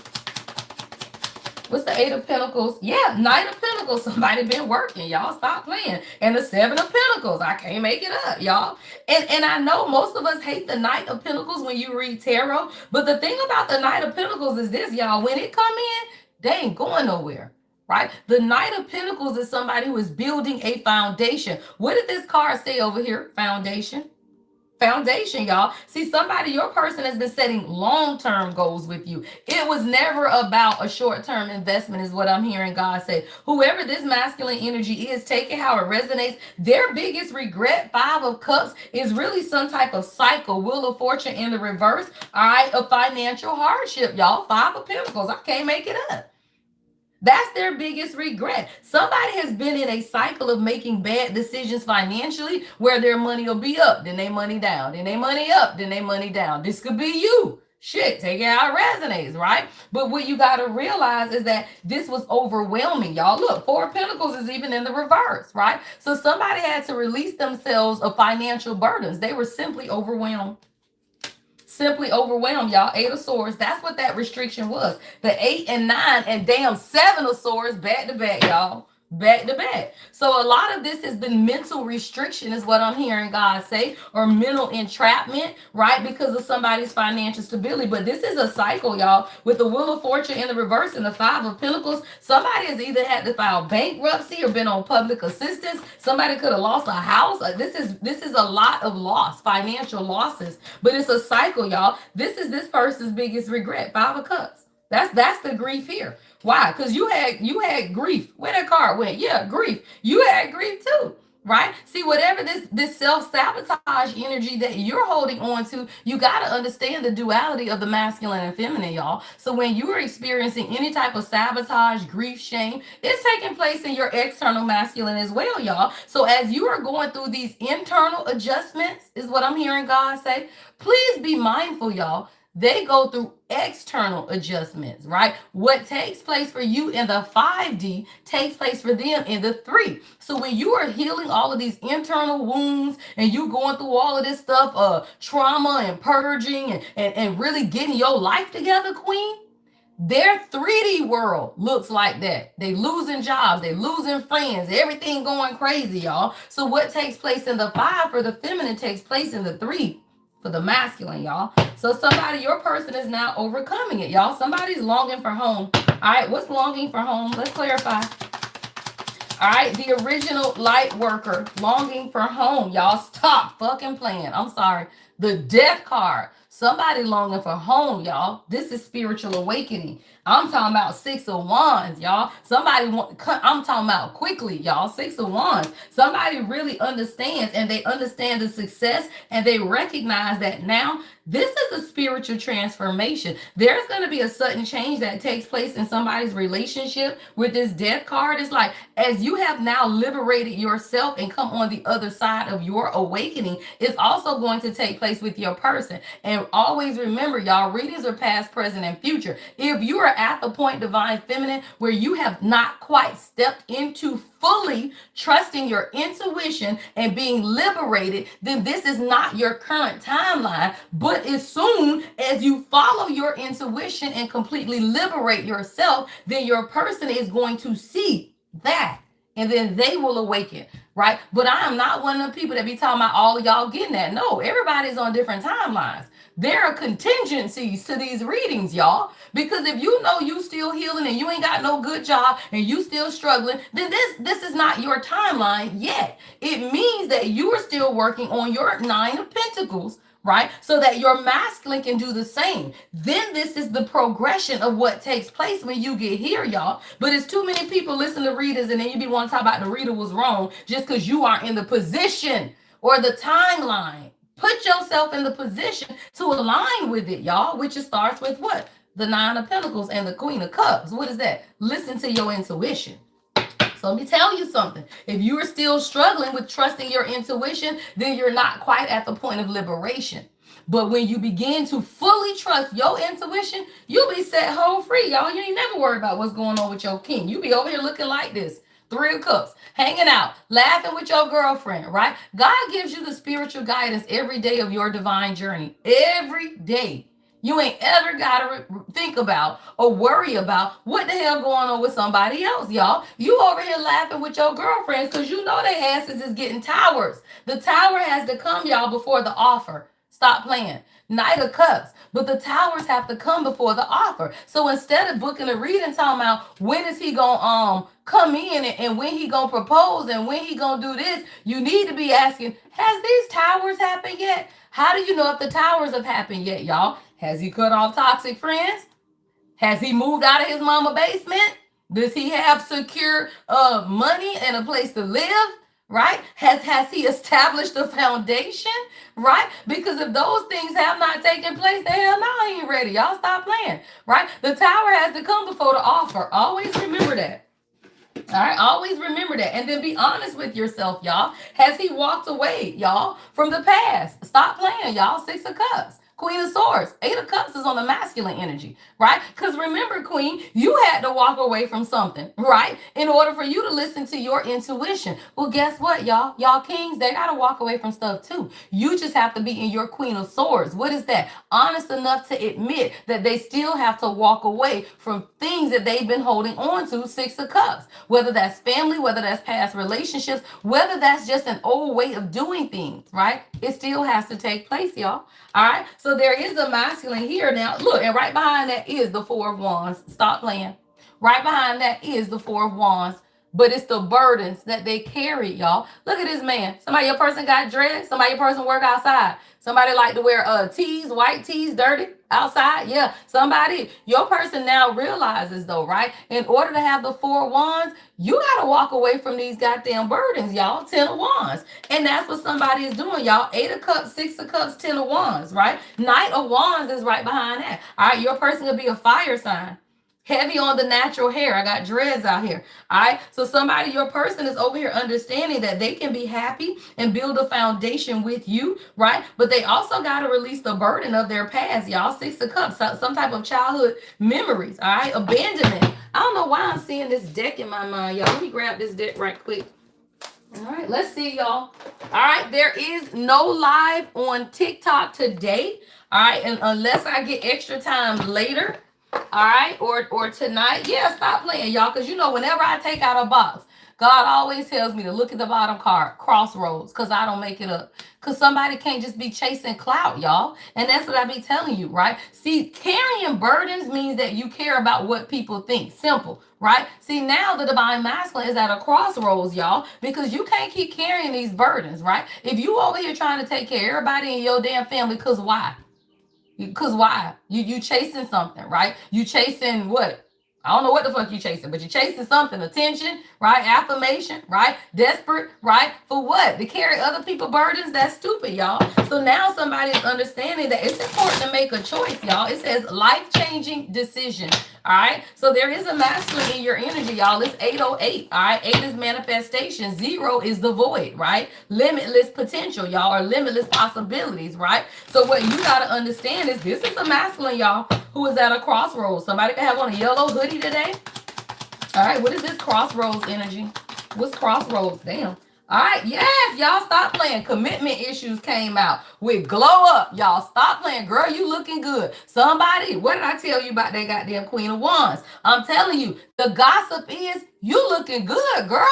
What's the Eight of Pentacles? Yeah, Knight of Pentacles. Somebody been working. Y'all stop playing. And the Seven of Pentacles. I can't make it up, y'all. And I know most of us hate the Knight of Pentacles when you read tarot. But the thing about the Knight of Pentacles is this, y'all. When it come in, they ain't going nowhere. Right? The Knight of Pentacles is somebody who is building a foundation. What did this card say over here? Foundation. Foundation, y'all. See, somebody, your person has been setting long-term goals with you. It was never about a short-term investment is what I'm hearing God say. Whoever this masculine energy is, take it how it resonates. Their biggest regret, Five of Cups, is really some type of cycle, Wheel of Fortune in the reverse, all right, of financial hardship, y'all. Five of Pentacles. I can't make it up. That's their biggest regret. Somebody has been in a cycle of making bad decisions financially where their money will be up, then they money down, then they money up, then they money down. This could be you. Shit, take it how it resonates, right? But what you got to realize is that this was overwhelming, y'all. Look, Four of Pentacles is even in the reverse, right? So somebody had to release themselves of financial burdens. They were simply overwhelmed. Simply overwhelmed, y'all. Eight of Swords. That's what that restriction was. The 8 and 9 and damn 7 of Swords back to back, y'all. Back to back. So a lot of this has been mental restriction is what I'm hearing God say, or mental entrapment, right? Because of somebody's financial stability. But this is a cycle, y'all. With the Wheel of Fortune in the reverse and the Five of Pentacles, somebody has either had to file bankruptcy or been on public assistance. Somebody could have lost a house. This is a lot of loss, financial losses. But it's a cycle, y'all. This is this person's biggest regret. Five of Cups. That's the grief here. Why? Because you had grief. Where that card went? Yeah, grief. You had grief too, right? See, whatever this self-sabotage energy that you're holding on to, you got to understand the duality of the masculine and feminine, y'all. So when you are experiencing any type of sabotage, grief, shame, it's taking place in your external masculine as well, y'all. So as you are going through these internal adjustments, is what I'm hearing God say, please be mindful, y'all. They go through external adjustments, right? What takes place for you in the 5D takes place for them in the 3. So when you are healing all of these internal wounds and you going through all of this stuff, trauma and purging and really getting your life together, queen, their 3D world looks like that. They losing jobs, they losing friends, everything going crazy, y'all. So what takes place in the 5 for the feminine takes place in the 3 for the masculine, y'all. So somebody, your person is now overcoming it, y'all. Somebody's longing for home. All right, what's longing for home? Let's clarify. All right, the original light worker longing for home, y'all. Stop fucking playing. I'm sorry. The death card. Somebody longing for home, y'all. This is spiritual awakening. I'm talking about 6 of Wands, y'all. I'm talking about quickly, y'all. 6 of Wands. Somebody really understands, and they understand the success, and they recognize that now this is a spiritual transformation. There's going to be a sudden change that takes place in somebody's relationship with this death card. It's like, as you have now liberated yourself and come on the other side of your awakening, it's also going to take place with your person. And always remember, y'all, readings are past, present, and future. If you are at the point, divine feminine, where you have not quite stepped into fully trusting your intuition and being liberated, then this is not your current timeline. But as soon as you follow your intuition and completely liberate yourself, then your person is going to see that, and then they will awaken, right? But I am not one of the people that be talking about all of y'all getting that. No, everybody's on different timelines. There are contingencies to these readings, y'all. Because if you know you still healing and you ain't got no good job and you still struggling, then this is not your timeline yet. It means that you are still working on your 9 of Pentacles, right? So that your masculine can do the same. Then this is the progression of what takes place when you get here, y'all. But it's too many people listen to readers and then you be wanting to talk about the reader was wrong just because you are in the position or the timeline. Put yourself in the position to align with it, y'all, which it starts with what? The 9 of Pentacles and the Queen of Cups. What is that? Listen to your intuition. So let me tell you something. If you are still struggling with trusting your intuition, then you're not quite at the point of liberation. But when you begin to fully trust your intuition, you'll be set whole free, y'all. You ain't never worried about what's going on with your king. You be over here looking like this. 3 of Cups, hanging out, laughing with your girlfriend, right? God gives you the spiritual guidance every day of your divine journey. Every day. You ain't ever got to think about or worry about what the hell going on with somebody else, y'all. You over here laughing with your girlfriends because you know their asses is getting towers. The tower has to come, y'all, before the offer. Stop playing. Knight of Cups. But the towers have to come before the offer. So instead of booking a reading talking about when is he going to come in and when he going to propose and when he going to do this, you need to be asking, has these towers happened yet? How do you know if the towers have happened yet, y'all? Has he cut off toxic friends? Has he moved out of his mama basement? Does he have secure money and a place to live? Right? Has he established a foundation? Right? Because if those things have not taken place, the hell no, I ain't ready. Y'all stop playing. Right? The tower has to come before the offer. Always remember that. All right, always remember that. And then be honest with yourself, y'all. Has he walked away, y'all, from the past? Stop playing, y'all. 6 of Cups. Queen of Swords. 8 of Cups is on the masculine energy, right? Because remember, Queen, you had to walk away from something, right? In order for you to listen to your intuition. Well, guess what, y'all? Y'all kings, they got to walk away from stuff too. You just have to be in your Queen of Swords. What is that? Honest enough to admit that they still have to walk away from things that they've been holding on to. 6 of Cups. Whether that's family, whether that's past relationships, whether that's just an old way of doing things, right? It still has to take place, y'all. All right. So there is a masculine here now. Look, and right behind that is the 4 of Wands. Stop playing. Right behind that is the 4 of Wands. But it's the burdens that they carry, y'all. Look at this man. Somebody, your person got dressed. Somebody, your person work outside. Somebody like to wear tees, white tees, dirty outside. Yeah, somebody, your person now realizes though, right? In order to have the 4 of Wands, you got to walk away from these goddamn burdens, y'all. 10 of Wands. And that's what somebody is doing, y'all. 8 of Cups, 6 of Cups, 10 of Wands, right? Knight of Wands is right behind that. All right, your person could be a fire sign. Heavy on the natural hair. I got dreads out here. All right. So somebody, your person is over here understanding that they can be happy and build a foundation with you, right? But they also got to release the burden of their past, y'all. 6 of Cups, some type of childhood memories. All right. Abandonment. I don't know why I'm seeing this deck in my mind, y'all. Let me grab this deck right quick. All right. Let's see, y'all. All right. There is no live on TikTok today. All right. And unless I get extra time later. All right, or tonight. Yeah, stop playing, y'all, because you know whenever I take out a box, God always tells me to look at the bottom card, crossroads, because I don't make it up. Because somebody can't just be chasing clout, y'all. And that's what I be telling you, right? See, carrying burdens means that you care about what people think. Simple, right? See, now the divine masculine is at a crossroads, y'all, because you can't keep carrying these burdens, right? If you over here trying to take care of everybody in your damn family, because why? Because why? You chasing something, right? You chasing what? I don't know what the fuck you chasing, but you're chasing something. Attention, right? Affirmation, right? Desperate, right? For what? To carry other people's burdens? That's stupid, y'all. So now somebody is understanding that it's important to make a choice, y'all. It says life-changing decision. All right. So there is a masculine in your energy, y'all. It's 808. All right. 8 is manifestation. 0 is the void, right? Limitless potential, y'all, or limitless possibilities, right? So what you got to understand is this is a masculine, y'all, who is at a crossroads. Somebody can have on a yellow hoodie today. All right. What is this crossroads energy? What's crossroads? Damn. All right, yes, y'all stop playing. Commitment issues came out with glow up. Y'all stop playing. Girl, you looking good. Somebody, what did I tell you about that goddamn Queen of Wands? I'm telling you, the gossip is you looking good, girl.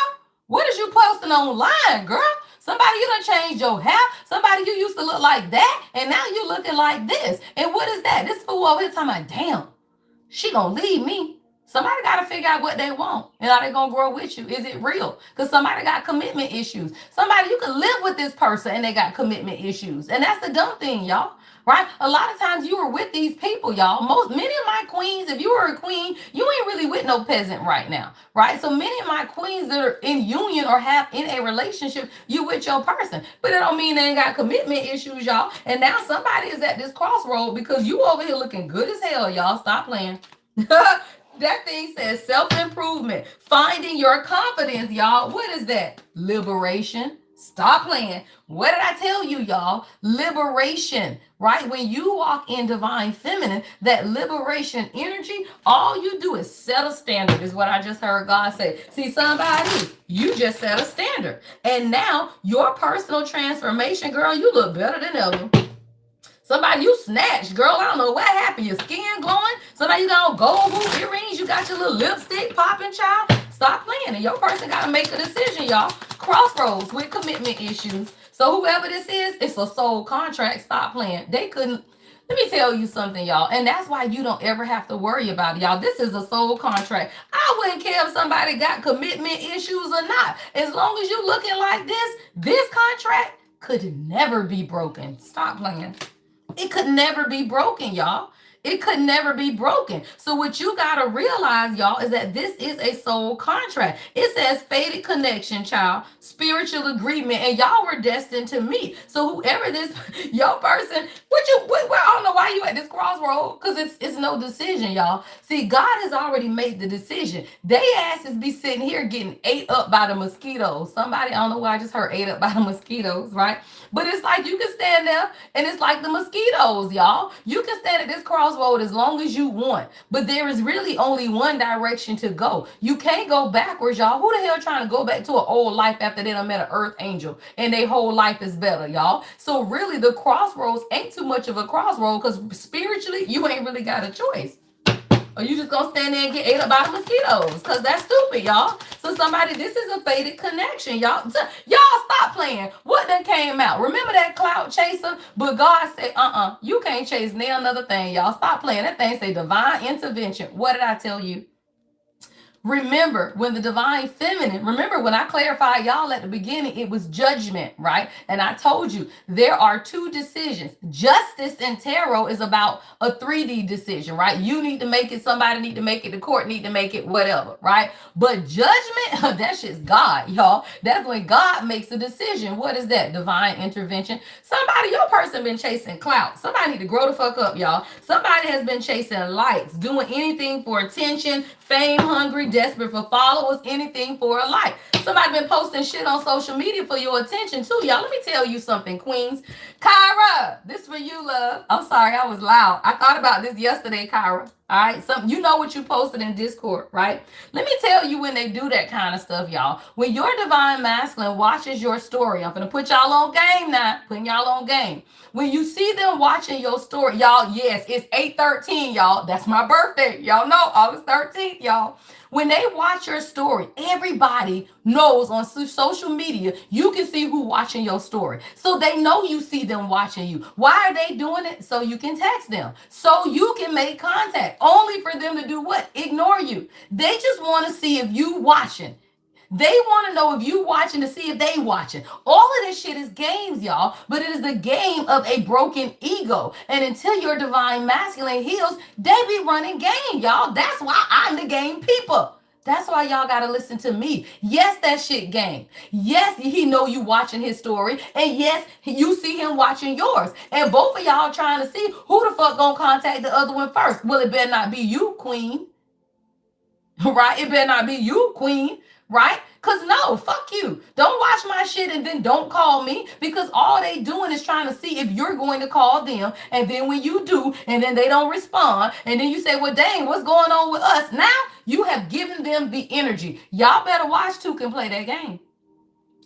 What is you posting online, girl? Somebody you done changed your hair. Somebody you used to look like that, and now you looking like this. And what is that? This fool over here talking about, damn, she gonna leave me. Somebody got to figure out what they want and are they gonna grow with you? Is it real? Because somebody got commitment issues. Somebody you can live with this person and they got commitment issues, and that's the dumb thing, y'all. Right? A lot of times you are with these people, y'all. Many of my queens, if you were a queen, you ain't really with no peasant right now, right? So many of my queens that are in union or have in a relationship, you with your person, but it don't mean they ain't got commitment issues, y'all. And now somebody is at this crossroad because you over here looking good as hell, y'all. Stop playing. That thing says self-improvement, finding your confidence, y'all. What is that? Liberation. Stop playing. What did I tell you, y'all? Liberation, right? When you walk in divine feminine, that liberation energy, all you do is set a standard, is what I just heard God say. See, somebody, you just set a standard. And now your personal transformation, girl, you look better than ever. Somebody you snatched, girl. I don't know what happened. Your skin glowing. Somebody you got gold hoop earrings. You got your little lipstick popping, child. Stop playing. And your person got to make a decision, y'all. Crossroads with commitment issues. So whoever this is, it's a soul contract. Stop playing. They couldn't. Let me tell you something, y'all. And that's why you don't ever have to worry about it, y'all. This is a soul contract. I wouldn't care if somebody got commitment issues or not. As long as you looking like this contract could never be broken. Stop playing. It could never be broken, y'all. It could never be broken. So what you got to realize, y'all, is that this is a soul contract. It says fated connection, child, spiritual agreement, and y'all were destined to meet. So whoever this, your person, I don't know why you at this crossroad, because it's no decision, y'all. See, God has already made the decision. They asses be sitting here getting ate up by the mosquitoes. Somebody, I don't know why I just heard ate up by the mosquitoes, right? But it's like you can stand there, and it's like the mosquitoes, y'all. You can stand at this crossroad as long as you want, but there is really only one direction to go. You can't go backwards, y'all. Who the hell trying to go back to an old life after they done met an earth angel and their whole life is better, y'all? So really, the crossroads ain't too much of a crossroad, because spiritually, you ain't really got a choice. Or you just gonna stand there and get ate up by the mosquitoes? Because that's stupid, y'all. So somebody, this is a fated connection, y'all. Y'all stop playing. What done came out? Remember that cloud chaser? But God said, you can't chase nail another thing, y'all. Stop playing. That thing say divine intervention. What did I tell you? Remember, when the divine feminine, remember when I clarified y'all at the beginning, it was judgment, right? And I told you there are two decisions. Justice in tarot is about a 3D decision, right? You need to make it, somebody need to make it, the court need to make it, whatever, right? But judgment, that shit's God, y'all. That's when God makes a decision. What is that? Divine intervention. Somebody, your person been chasing clout. Somebody need to grow the fuck up, y'all. Somebody has been chasing likes, doing anything for attention, fame hungry, desperate for followers, anything for a like. Somebody been posting shit on social media for your attention too, y'all. Let me tell you something, queens. Kyra, this for you, love. I'm sorry, I was loud. I thought about this yesterday, Kyra. All right, you know what you posted in Discord, right? Let me tell you when they do that kind of stuff, y'all. When your divine masculine watches your story, I'm gonna put y'all on game now, putting y'all on game. When you see them watching your story, y'all, yes, it's 8/13, y'all. That's my birthday. Y'all know, August 13th, y'all. When they watch your story, everybody knows on social media, you can see who watching your story. So they know you see them watching you. Why are they doing it? So you can text them. So you can make contact. Only for them to do what? Ignore you. They just want to see if you watching. They want to know if you watching to see if they watching. All of this shit is games, y'all. But it is the game of a broken ego. And until your divine masculine heals, they be running game, y'all. That's why I'm the game people. That's why y'all got to listen to me. Yes, that shit game. Yes, he know you watching his story. And yes, you see him watching yours. And both of y'all trying to see who the fuck gonna contact the other one first. Well, it better not be you, queen. Right? It better not be you, queen. Right? Cause no, fuck you. Don't watch my shit and then don't call me, because all they doing is trying to see if you're going to call them. And then when you do, and then they don't respond, and then you say, well, dang, what's going on with us? Now you have given them the energy. Y'all better watch Two Can Play That Game.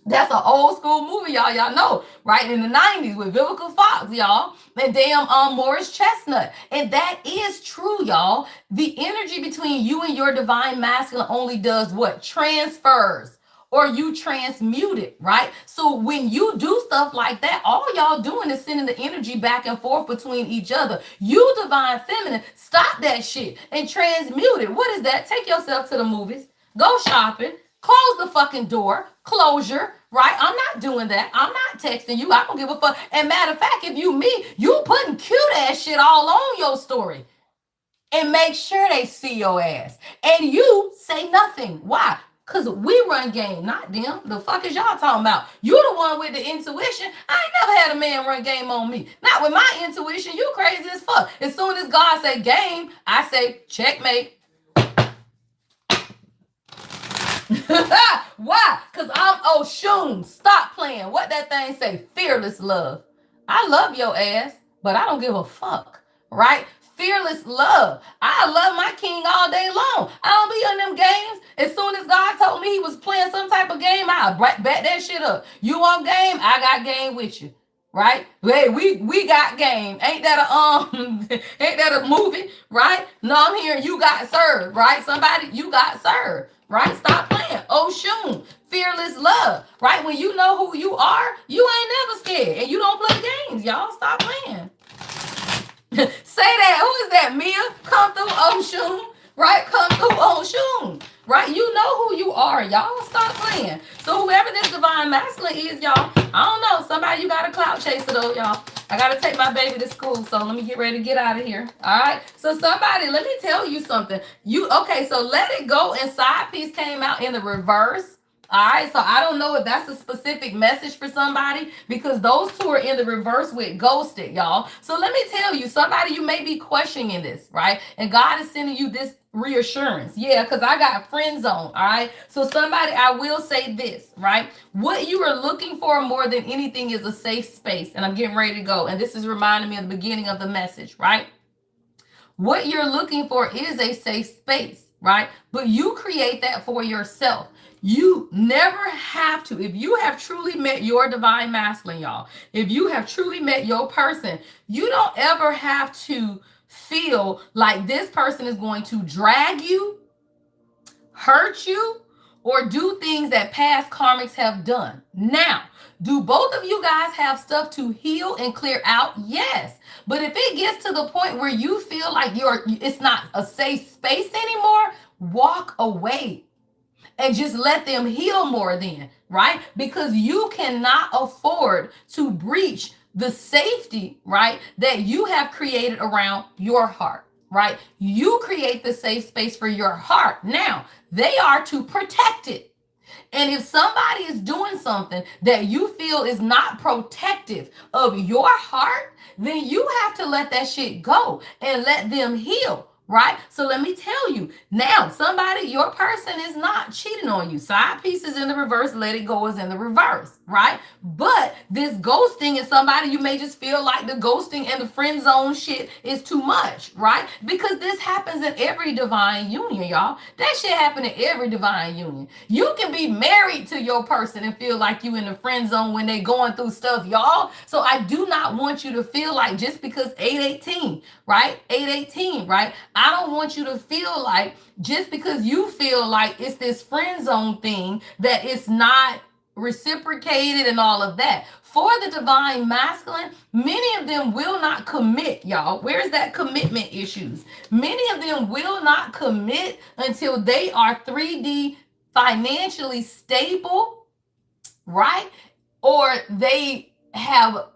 That's an old school movie, y'all. Y'all know, right? In the 90s with Vivica Fox, y'all. And damn Morris Chestnut. And that is true, y'all. The energy between you and your divine masculine only does what? Transfers. Or you transmute it, right? So when you do stuff like that, all y'all doing is sending the energy back and forth between each other. You divine feminine, stop that shit and transmute it. What is that? Take yourself to the movies. Go shopping. Close the fucking door. Closure, right? I'm not doing that. I'm not texting you. I don't give a fuck. And matter of fact, if you me, you putting cute ass shit all on your story. And make sure they see your ass. And you say nothing. Why? Because we run game, not them. The fuck is y'all talking about? You the one with the intuition. I ain't never had a man run game on me. Not with my intuition. You crazy as fuck. As soon as God say game, I say checkmate. Why? Because I'm Oshun. Stop playing. What that thing say? Fearless love. I love your ass, but I don't give a fuck. Right? Fearless love. I love my king all day long. I don't be in them games. As soon as God told me he was playing some type of game, I bet that shit up. You want game? I got game with you. Right? Hey, we got game. Ain't that a movie? Right? No, I'm hearing you got served. Right? Somebody, you got served. Right? Stop playing. Oshun. Fearless love. Right? When you know who you are, you ain't never scared. And you don't play games, y'all. Stop playing. Say that. Who is that? Mia? Come through Oshun. Right? Come through Oshun. Right? You know who you are, y'all. Stop playing. So whoever this divine masculine is, y'all, I don't know. Somebody, you got a clout chaser though, y'all. I got to take my baby to school, so let me get ready to get out of here. All right? So somebody, let me tell you something. Okay, so Let It Go and Side Piece came out in the reverse. All right, so I don't know if that's a specific message for somebody, because those two are in the reverse with ghosted, y'all. So let me tell you, somebody, you may be questioning this, right? And God is sending you this reassurance. Yeah, because I got friend zone. All right. So somebody, I will say this, right? What you are looking for more than anything is a safe space. And I'm getting ready to go. And this is reminding me of the beginning of the message, right? What you're looking for is a safe space, right? But you create that for yourself. You never have to. If you have truly met your divine masculine, y'all, if you have truly met your person, you don't ever have to feel like this person is going to drag you, hurt you, or do things that past karmics have done. Now, do both of you guys have stuff to heal and clear out? Yes. But if it gets to the point where you feel like it's not a safe space anymore, walk away and just let them heal more then, right? Because you cannot afford to breach the safety, right, that you have created around your heart, right? You create the safe space for your heart. Now, they are to protect it. And if somebody is doing something that you feel is not protective of your heart, then you have to let that shit go and let them heal. Right? So let me tell you now, somebody, your person is not cheating on you. Side pieces in the reverse, Let It Go is in the reverse, right? But this ghosting is somebody, you may just feel like the ghosting and the friend zone shit is too much, right? Because this happens in every divine union, y'all. That shit happen in every divine union. You can be married to your person and feel like you in the friend zone when they going through stuff, y'all. So I do not want you to feel like just because 818, right? 818, right? I don't want you to feel like just because you feel like it's this friend zone thing that it's not reciprocated and all of that. For the divine masculine, many of them will not commit, y'all. Where's that commitment issues? Many of them will not commit until they are 3D financially stable, right? Or they have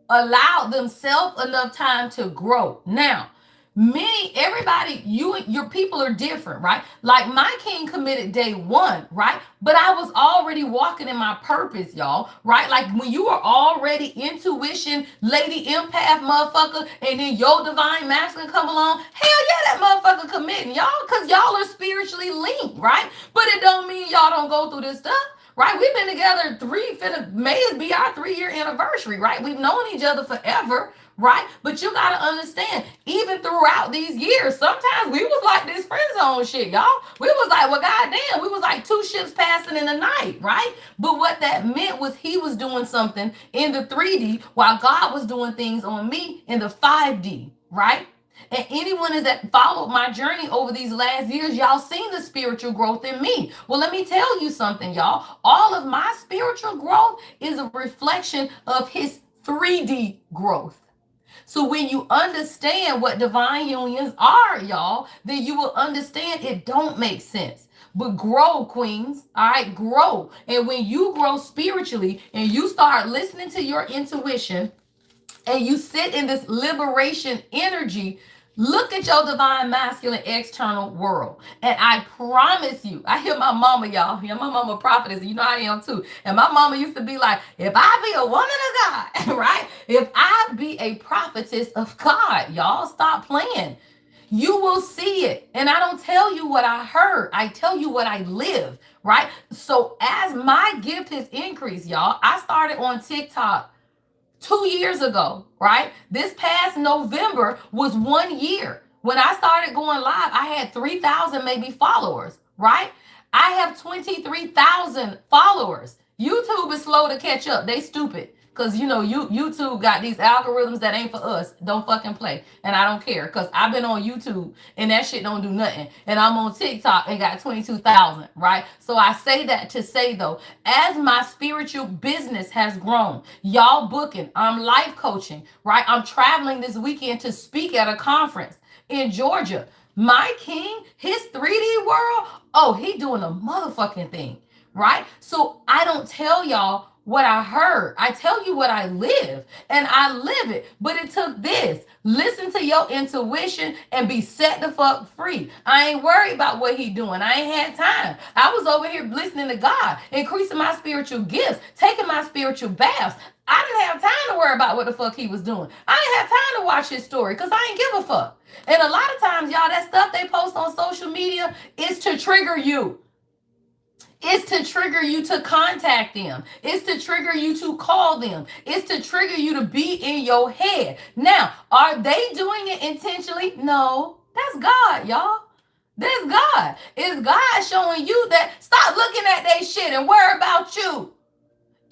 allowed themselves enough time to grow. Now, everybody, your people are different, right? Like my king committed day one, right? But I was already walking in my purpose, y'all, right? Like when you are already intuition, lady empath motherfucker, and then your divine masculine come along, hell yeah, that motherfucker committed. admitting, y'all, because y'all are spiritually linked, right? But it don't mean y'all don't go through this stuff. Right, we've been together May be our 3-year anniversary, right? We've known each other forever, right? But you gotta understand, even throughout these years, sometimes we was like this friend zone shit, y'all. We was like, well, goddamn, we was like 2 ships passing in the night, right? But what that meant was he was doing something in the 3D while God was doing things on me in the 5D, right? And anyone that followed my journey over these last years, y'all seen the spiritual growth in me. Well, let me tell you something, y'all. All of my spiritual growth is a reflection of his 3D growth. So when you understand what divine unions are, y'all, then you will understand it don't make sense. But grow, queens. All right, grow. And when you grow spiritually and you start listening to your intuition and you sit in this liberation energy, look at your divine masculine external world. And I promise you, I hear my mama, y'all. Yeah, my mama prophetess. You know I am too. And my mama used to be like, if I be a woman of God, right? If I be a prophetess of God, y'all, stop playing. You will see it. And I don't tell you what I heard. I tell you what I live, right? So as my gift has increased, y'all, I started on TikTok 2 years ago, right? This past November was 1 year. When I started going live, I had 3,000 maybe followers, right? I have 23,000 followers. YouTube is slow to catch up. They stupid. Because, YouTube got these algorithms that ain't for us. Don't fucking play. And I don't care. Because I've been on YouTube and that shit don't do nothing. And I'm on TikTok and got 22,000, right? So I say that to say, though, as my spiritual business has grown, y'all booking, I'm life coaching, right? I'm traveling this weekend to speak at a conference in Georgia. My king, his 3D world, oh, he doing a motherfucking thing, right? So I don't tell y'all what I heard. I tell you what I live, and I live it. But it took this. Listen to your intuition and be set the fuck free. I ain't worried about what he doing. I ain't had time. I was over here listening to God, increasing my spiritual gifts, taking my spiritual baths. I didn't have time to worry about what the fuck he was doing. I ain't have time to watch his story because I ain't give a fuck. And a lot of times, y'all, that stuff they post on social media is to trigger you. It's to trigger you to contact them. It's to trigger you to call them. It's to trigger you to be in your head. Now, are they doing it intentionally? No. That's God, y'all. That's God. It's God showing you that stop looking at that shit and worry about you.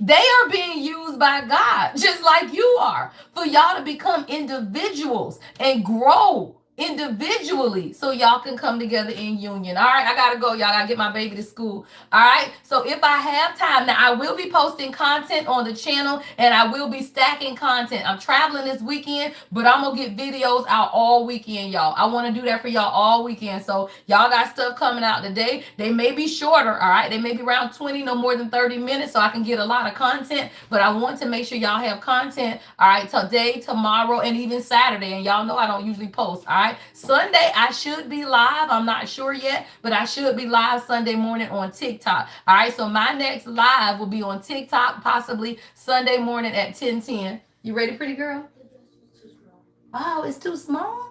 They are being used by God, just like you are, for y'all to become individuals and grow individually so y'all can come together in union. All right, I gotta go. Y'all gotta get my baby to school. All right, so if I have time, now I will be posting content on the channel and I will be stacking content. I'm traveling this weekend, but I'm gonna get videos out all weekend, y'all. I want to do that for y'all all weekend. So y'all got stuff coming out today. They may be shorter, all right? They may be around 20, no more than 30 minutes, so I can get a lot of content, but I want to make sure y'all have content, all right, today, tomorrow, and even Saturday. And y'all know I don't usually post, all right? Sunday, I should be live. I'm not sure yet, but I should be live Sunday morning on TikTok. All right, so my next live will be on TikTok, possibly Sunday morning at 10:10. You ready, pretty girl? Oh, it's too small?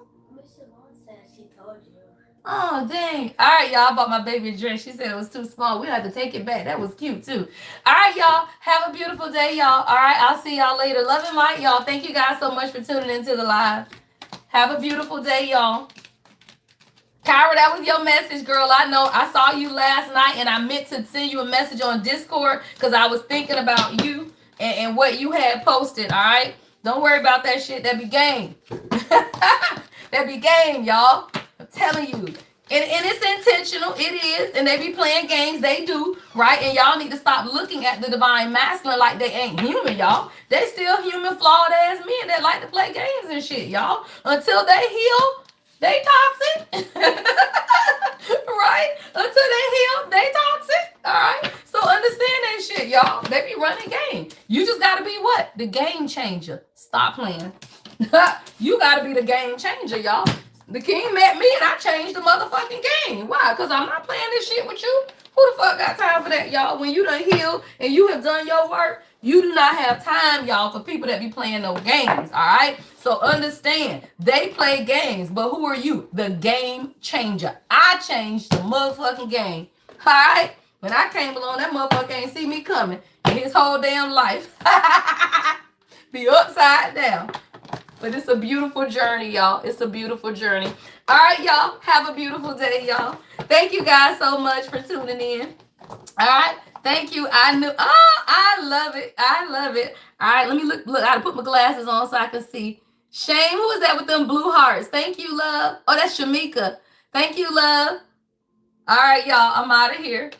Oh, dang. All right, y'all. I bought my baby a dress. She said it was too small. We had to take it back. That was cute, too. All right, y'all. Have a beautiful day, y'all. All right, I'll see y'all later. Love and light, y'all. Thank you guys so much for tuning into the live. Have a beautiful day, y'all. Kyra, that was your message, girl. I know. I saw you last night, and I meant to send you a message on Discord because I was thinking about you and what you had posted, all right? Don't worry about that shit. That be game. That be game, y'all. I'm telling you. And it's intentional. It is. And they be playing games. They do, right? And y'all need to stop looking at the divine masculine like they ain't human, y'all. They still human, flawed ass men that like to play games and shit, y'all. Until they heal, they toxic. Right? Until they heal, they toxic. All right? So understand that shit, y'all. They be running game. You just got to be what? The game changer. Stop playing. You got to be the game changer, y'all. The king met me and I changed the motherfucking game. Why? Because I'm not playing this shit with you. Who the fuck got time for that, y'all? When you done healed and you have done your work, You do not have time, y'all, for people that be playing no games, all right? So understand, they play games, but who are you? The game changer. I changed the motherfucking game, all right? When I came along, that motherfucker ain't see me coming in his whole damn life. Be upside down. But it's a beautiful journey, y'all. It's a beautiful journey. All right, y'all. Have a beautiful day, y'all. Thank you guys so much for tuning in. All right. Thank you. I love it. I love it. All right. Let me look. I gotta put my glasses on so I can see. Shane, who is that with them blue hearts? Thank you, love. Oh, that's Shamika. Thank you, love. All right, y'all. I'm out of here.